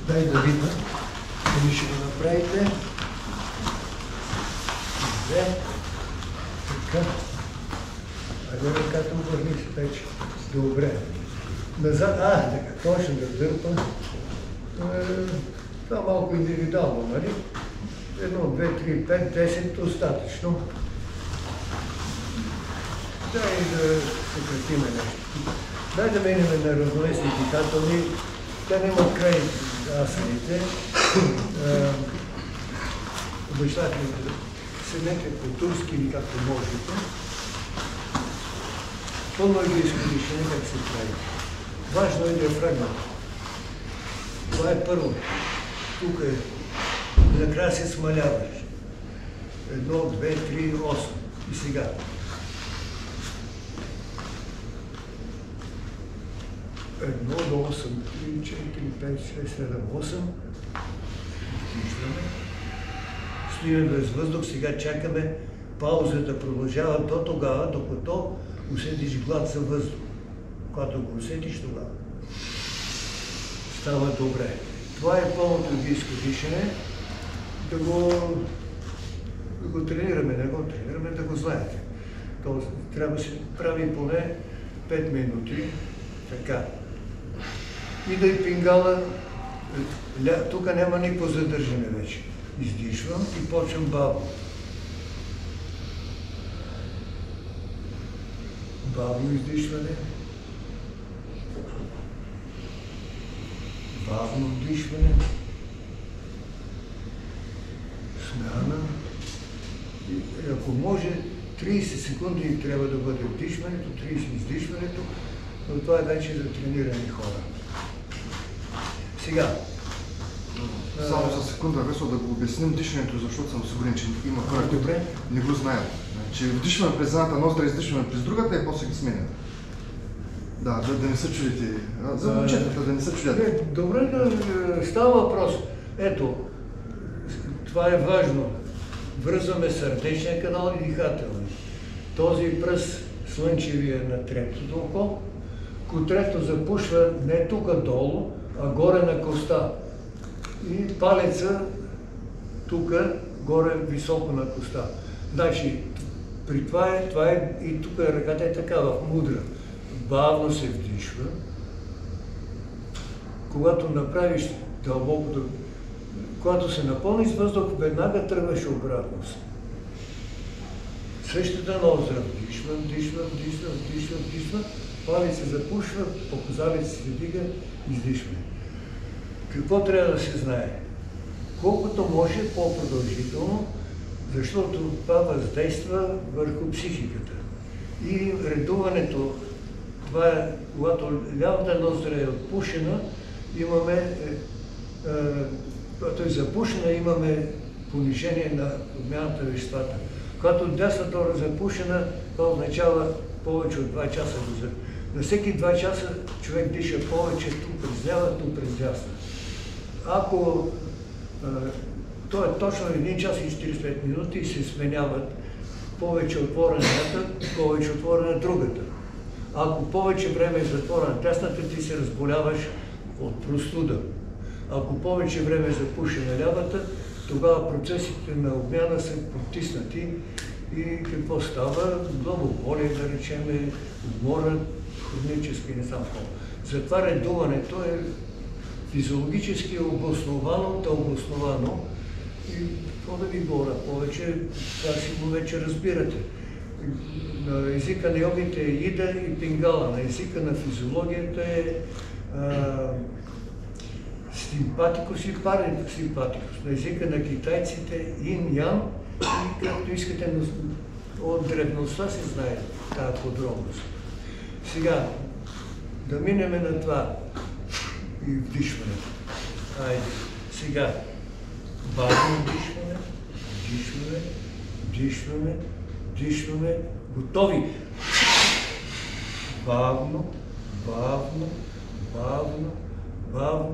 Speaker 1: Дай да видя, дали ще го направите. Добре. Така. Айде ръката обърни се вече. Добре. Назад, така, точно да дърпам. Това малко индивидуално, нали? 1, 2, 3, 5, 10, достатъчно. Дай да съкратиме нещо. Дай да минем на равновесни дихателни. Те нямат край асаните. Обещах ми да седнете по-турски или както можете. Пълно английско дишане как се прави. Важно е диафрагма. Това е първо. Тук е. Накрая се смаляваш. 1, 2, 3, 8. И сега. 1 до 8, 3, 4, 5, 6, 7, 8. Изтичаме. Стоим без въздух, сега чакаме паузата продължава до тогава, докато усетиш глад за въздух. Когато го усетиш, тогава става добре. Това е пълното индийско дишане. Да го да го тренираме, не го тренираме, да го знаете. Тоест, трябва да се прави поне 5 минути, така. И да и пингала, тук няма никакво задържане вече. Издишвам и почвам бавно. Бавно издишване. Бавно вдишване. Смяна. И ако може, 30 секунди трябва да бъде вдишването, 30 издишването, но това е вече за тренирани хора. Сега.
Speaker 3: Само за секунда, Весо, да го обясним дишането, защото съм сигурен, че има хора, които не го знаят. Че вдишваме през едната ноздра, издишваме през другата и после ги сменят. Да не се чудите. За момчетата да не се чудят.
Speaker 1: Добре, да става въпрос. Ето, това е важно. Връзваме сърдечния канал и дихателния. Този пръст слънчевия на третото око, котрето запушва не тук долу, а горе на коста. И палеца тук, горе високо на коста. Значи, при това е и тук ръката е така, в мудра. Бавно се вдишва. Когато направиш дълбокото, когато се напълни с въздух, веднага тръгваш обратно. Същата ноздра вдишва, палец се запушва, показалец се дига, издишва. Какво трябва да се знае? Колкото може по-продължително, защото това въздейства върху психиката. И редуването, това е, когато лявата ноздра е отпушена, имаме, когато е запушена, имаме понижение на обмяната веществата. Когато дясната е запушена, това означава повече от 2 часа. На всеки 2 часа човек диша повече ту през лява, ту през дясна. Ако то е точно 1 час и 45 минути и се сменяват повече отворена едната, повече отворена другата. Ако повече време е затворена дясната, ти се разболяваш от простуда. Ако повече време е запушена лявата, тогава процесите на обмяна са потиснати и какво става? Главоболие, да речем, умора, хронически, не знам какво. Затова редуването е физиологически обосновано, и какво да ви говоря повече, това си го вече разбирате. На езика на йогите е ида и пингала, на езика на физиологията е симпатикус и парасимпатикус, на езика на китайците ин-ян и както искате, от древността се знае тази подробност. Сега, да минеме на това и вдишването. Айде, сега, бавно вдишваме, готови. Бавно,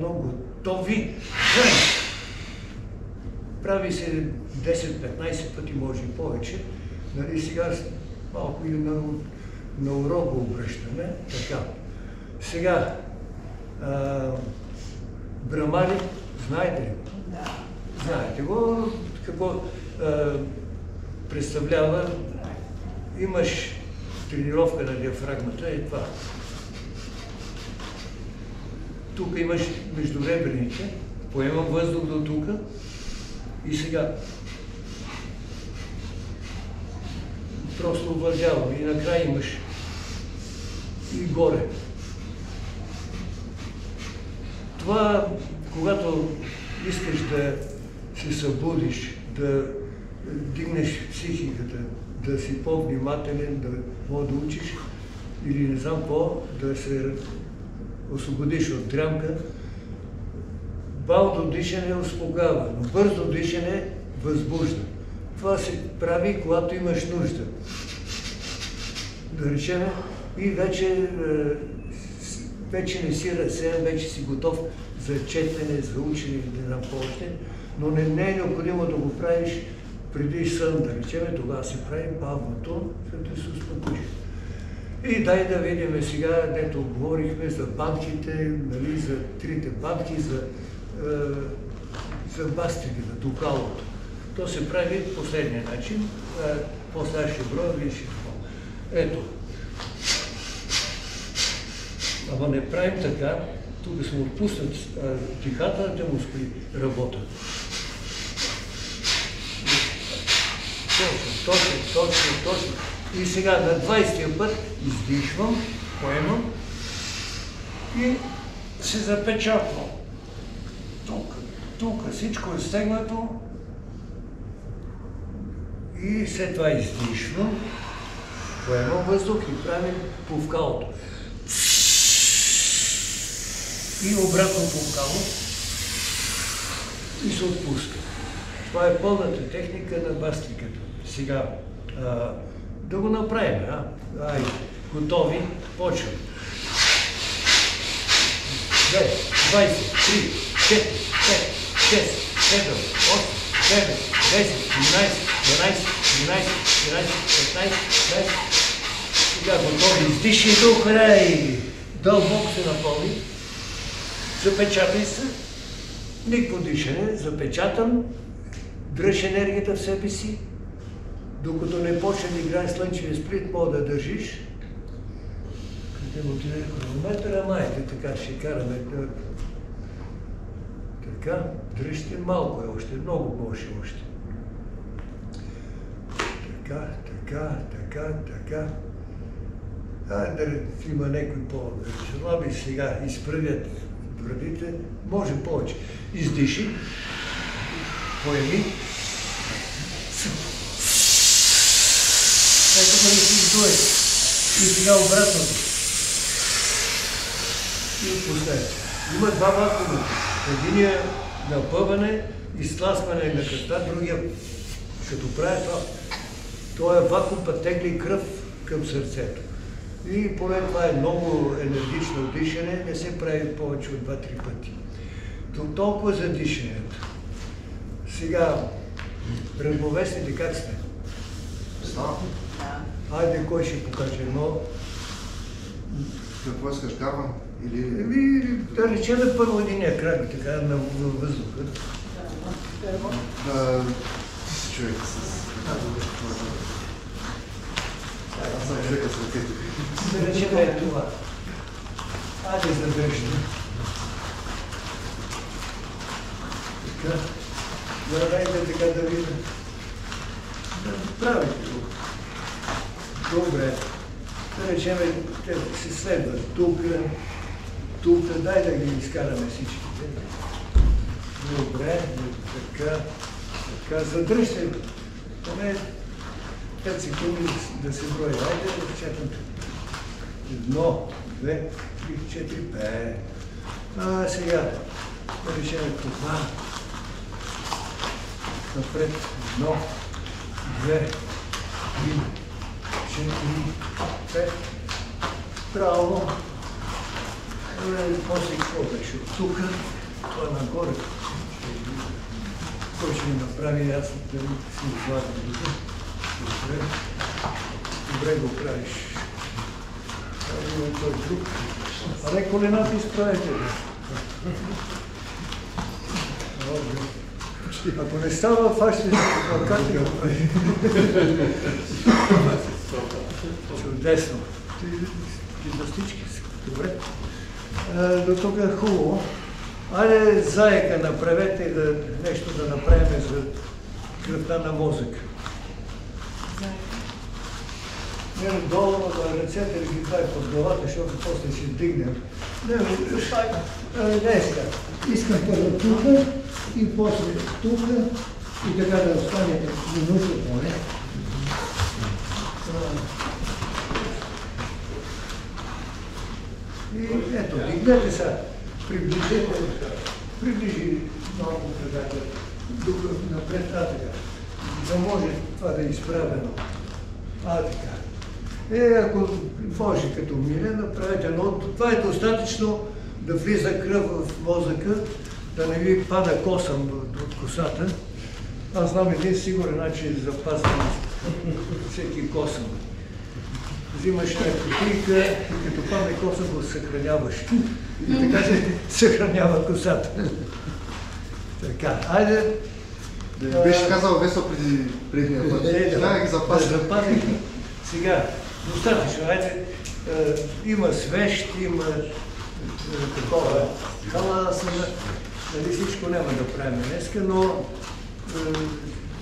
Speaker 1: готови. Прави се 10-15 пъти, може и повече. Нали, сега малко и на урок го обръщаме. Така. Сега, брамари, знаете ли го?
Speaker 2: Да.
Speaker 1: Знаете го, какво представлява. Имаш тренировка на диафрагмата, е това. Тук имаш между ребрените, поемам въздух до тук и сега просто овладявам и накрая имаш и горе. Това, когато искаш да се събудиш, да дигнеш психиката, да си по-внимателен, да може да учиш или не знам какво, да се освободиш от дрямка, бавно дишане успокоява, но бързо дишане възбужда. Това се прави, когато имаш нужда. Да речем, и вече не си разсеян, вече си готов за четене, за учене или не знам повече, но не е необходимо да го правиш преди сън, да речем, тогава се прави бавното, за да се успокоиш. И дай да видим сега, дето говорихме за банките, нали, за трите банки, за бастрите, за докалото. То се прави по последния начин. После ще броя, вие ще това. Ето. Ама не правим така. Тук сме отпуснат тихата, да му спри работа. Точно. И сега на 20-я път издишвам, поемам и се запечатвам. Тук всичко е стегнато и след това издишвам, поемам въздух и правим плувкалото. И обратно плувкало и се отпуска. Това е пълната техника на бастриката. Сега да го направим, Айде, готови, почваме. 2, 20, 3, 4, 5, 6, 7, 8, 9, 10, 11, 12, 13, 14, 15, 16. Сега готови, издиши до край. Дълбоко се напълни. Запечатай се. Никакво дишане, запечатан. Дръж енергията в себе си. Докато не почне да играе слънчевия сплит, мога да държиш. Къде отиде хронометъра, майка, така ще караме. Така, дръжте, малко е още, много може още. Така. Да има някой по-желаби сега, изправят градите, може повече. Издиши, поеми. Ето да не си издуе. И сега обратно. И последно. Има два вакуума. Единия напъване и сласкване на кръвта, другия, като прави това, този вакуум път тегли кръв към сърцето. И поне това е много енергично дишане, не се прави повече от 2-3 пъти. То толкова за дишането. Сега, равновесните как сте?
Speaker 3: Става.
Speaker 1: Айде, кой ще покаже едно?
Speaker 3: Какво искаш, карван? Или...
Speaker 1: Да речем първо единия крак, така, на въздуха.
Speaker 3: Да, ти си човек с... Аз съм човека с ръцете.
Speaker 1: Да речем е това. Айде задържи. Така. Дайте така да видим. Правите го. Добре. Да речем, те се следват тук, дай да ги изкараме всичките. Добре, така, задръжте, поне 5 секунди да се брои. Айде да четем тук. 1, 2, 3, 4, 5. Сега, да решим това. Напред, 1, 2, 3, 4, 5. Право. После какво беше? Тук, това нагоре. Кой ще ми направи, аз да си излагам тук. Добре го правиш. Това е той друг. Але колената изправите. Ако не става, фащите как ти го прави. Чудесно. Гимнастички си. Добре. До тук е хубаво. Айде, заека, направете нещо да направим за кръвта на мозъка. Не, долу на ръцете да ги прави под главата, защото после ще дигнем. Не, искам първо тук и после тук и така да останете минута поне. И ето, дигнете сега, приближи малко кръгата, напред, така, да може това да е изправено. Така. Ако може като мине, направете, но това е достатъчно да влиза кръв в мозъка, да не ви пада косъм от косата. Аз знам един сигурен начин да запазвам всеки косъм. Взимаш наркотика и като падне косъм го съхраняваш. И така се съхранява косата. Така, айде
Speaker 3: Да беше казал Весо преди предния път. Да, ги запази.
Speaker 1: Да запазих. Сега, достатъчно. Айде, има свещ, има такова. Хала съм, нали всичко няма да правим днеска, но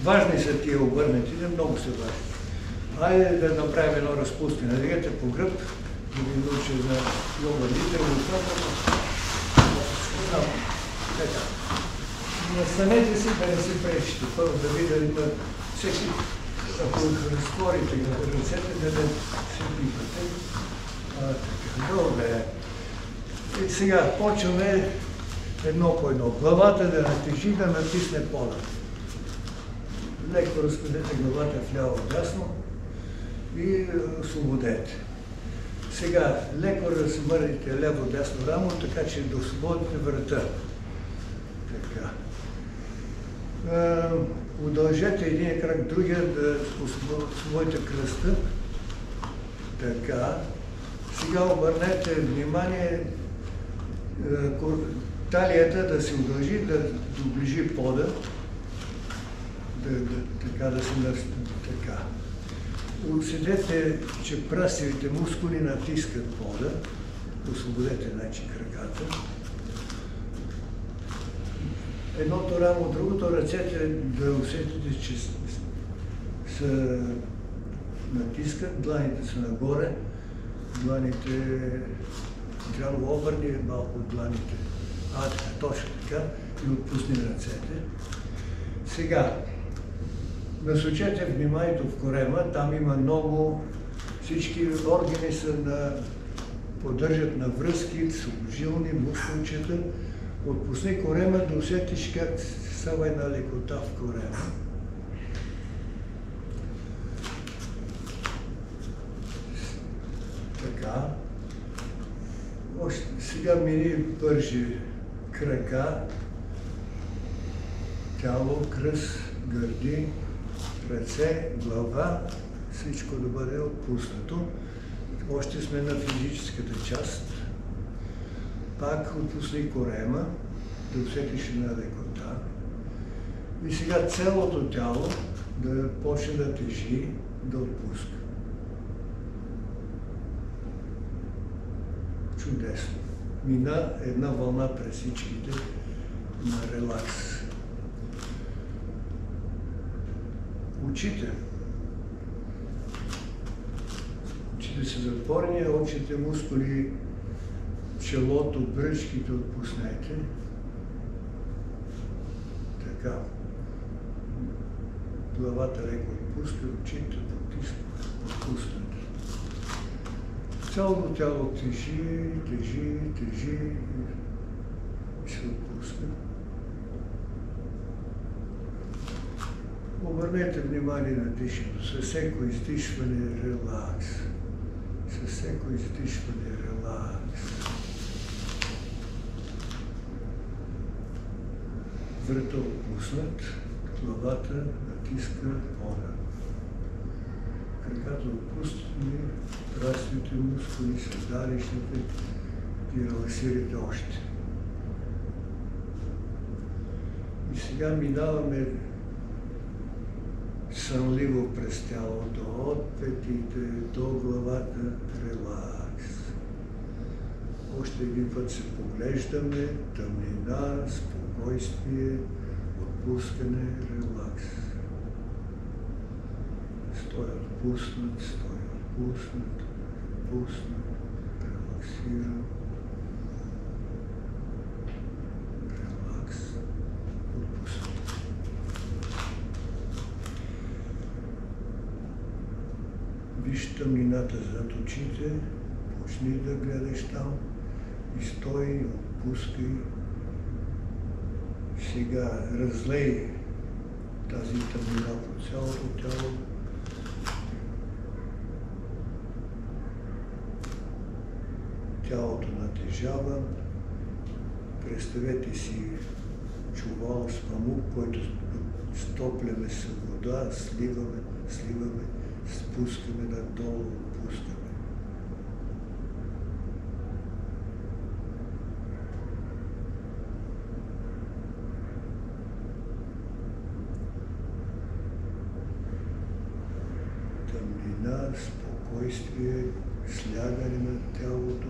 Speaker 1: важни са тия обърнатите, много са важни. Айде да направим едно разпускане. Надигате по гръб, да ви науча за йога литер, така. Настанете си да не си пречите. Първо да видя, има всеки, ако разтворите ръцете, да не се пипате. Добре. И сега почваме едно по едно. Главата да натежи, да натисне пода. Леко разходете главата вляво-дясно и освободете. Сега леко размърдите лево-дясно рамо, така че да освободите врата. Така. Удължете един крак, другия да освободите кръста. Така. Сега обърнете внимание талията да се удължи, да доближи пода. Така да се така. Усетете, че прасовите мускули натискат пода. Освободете значи краката. Едното рамо, другото, ръцете да усетите, че се натискат, дланите са нагоре, дланите трябва обърни малко дланите. Така, точно така, и отпусни ръцете. Сега, насочете вниманието в корема, там има много, всички органи поддържат на връзки, сухожилни, мускулчета. Отпусни корема да усетиш как става една лекота в корема. Така. Сега мини пържи крака, тяло, кръст, гърди, ръце, глава, всичко да бъде отпуснато. Още сме на физическата част. Пак отпусни корема, да усетиш една лекота. И сега цялото тяло да почне да тежи, да отпуска. Чудесно. Мина една вълна през всичките на релакс. Очите. Очите са затворени, очите мускули, челото, бръчките отпуснете. Така. Главата леко отпуска, очите отпуснат. Цялото тяло тежи и се отпуска. Обърнете внимание на дишането. Със всеко издишване релакс. Със всеко издишване релакс. Врата отпуснат, главата натиска пода. Краката отпуснат, прасовите мускули, седалищните и релаксирате още. И сега минаваме сънливо през тялото, от петите до главата, релакс. Още един път се поглеждаме, тъмнина, спокойствие, отпускане, релакс. Стоя отпуснат, релаксирам. Релакс, отпуснат. Виж тъмнината зад очите, почни да гледаш там и стой, отпускай. Сега разлей тази тъмнина по цялото тяло. Тялото натежава. Представете си чувал с памук, който стопляме с вода, сливаме, спускаме надолу, отпускаме. спокойствие, слягане на тялото,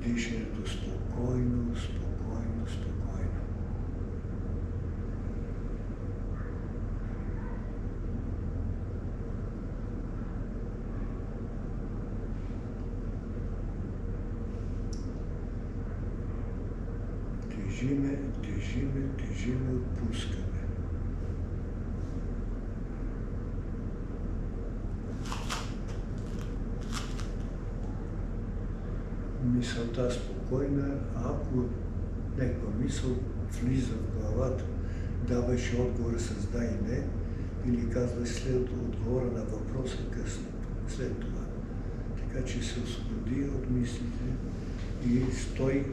Speaker 1: дишането спокойно, спокойно, спокойно. Тежиме, тежиме, тежиме, отпускаме. Мисълта спокойна, ако някаква мисъл влиза в главата, даваш отговора с да и не, или казваш след отговора на въпроса късно, след това. Така че се освободи от мислите и стой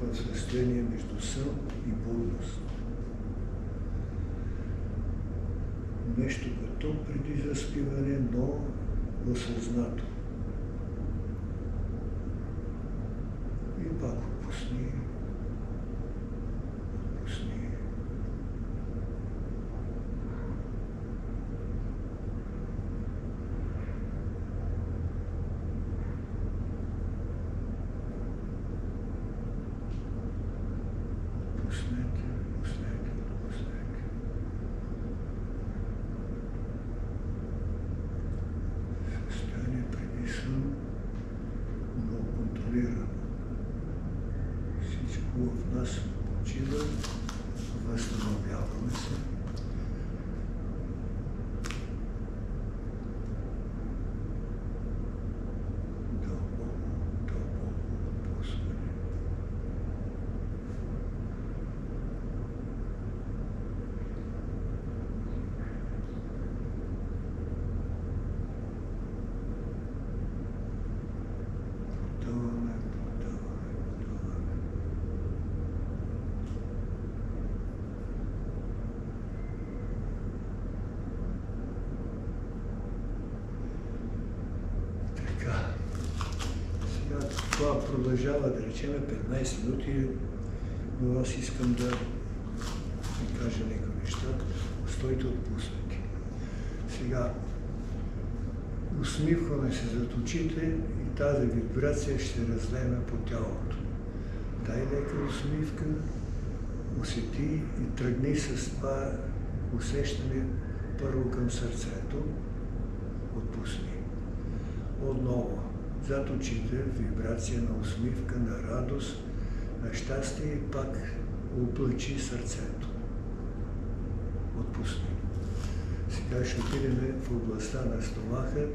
Speaker 1: в състояние между сън и будност. Нещо като преди заспиване, но осъзнато. И пак отпусни, отпусни. Отпуснете, отпуснете, отпуснете. Състояние преди сън, но контролирано. Всичко в нас почива, възстановяваме се. Дълбоко, дълбоко отпускане. Подаваме, подаваме, подаваме. Така. Сега това продължава, да речем, 15 минути, но аз искам да ви кажа някои неща. Стойте, отпуснете. Сега усмихваме се зад очите и тази вибрация ще разлеме по тялото. Дай лека усмивка, усети и тръгни с това усещане първо към сърцето. Отпусни. Отново, зад очите вибрация на усмивка, на радост, на щастие и пак облъчи сърцето. Отпусни. Сега ще отидем в областта на стомаха,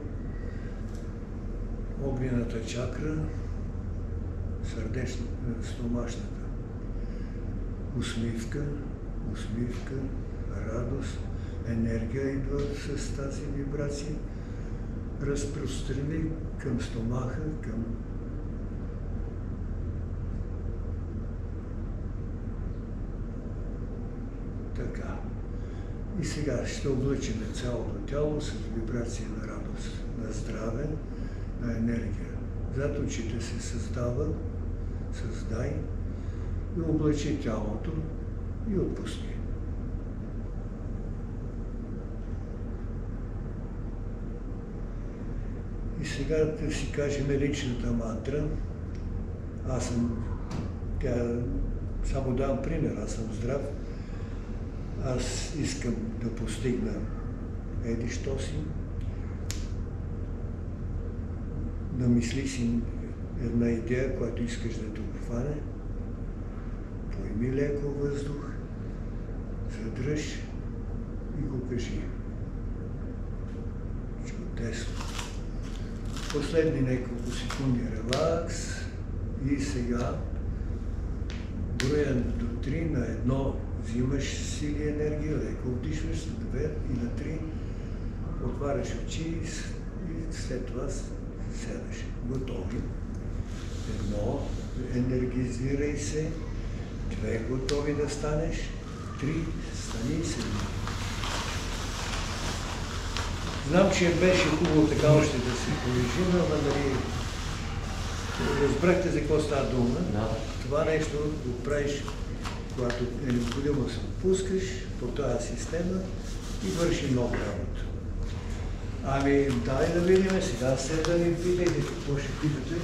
Speaker 1: огнената чакра, стомашната. Усмивка, усмивка, радост, енергия идва с тази вибрация. Разпространи към стомаха, към така. И сега ще облъчим цялото тяло с вибрация на радост, на здраве, на енергия. Зад очите се създава, създай и облъчи тялото и отпусни. И сега да си кажем личната мантра. Аз съм, само давам пример, аз съм здрав. Аз искам да постигна еди що си. Намисли си една идея, която искаш да те обхване. Поеми леко въздух, задръж и го кажи. Чудесно. Последни няколко секунди релакс и сега броя до 3 на 1 взимаш сили енергия, леко вдишваш, на 2 и на 3 отваряш очи и след това седаш. Готови. 1, енергизирай се. 2, готови да станеш. 3, стани и седи. Знам, че беше хубаво така още да се полежим, но нали разбрахте за какво става дума. Да. Това нещо го правиш, когато е необходимо да се отпускаш по тази система и върши много работа. Ами, дай да видим сега, след да ми питайте какво ще питате.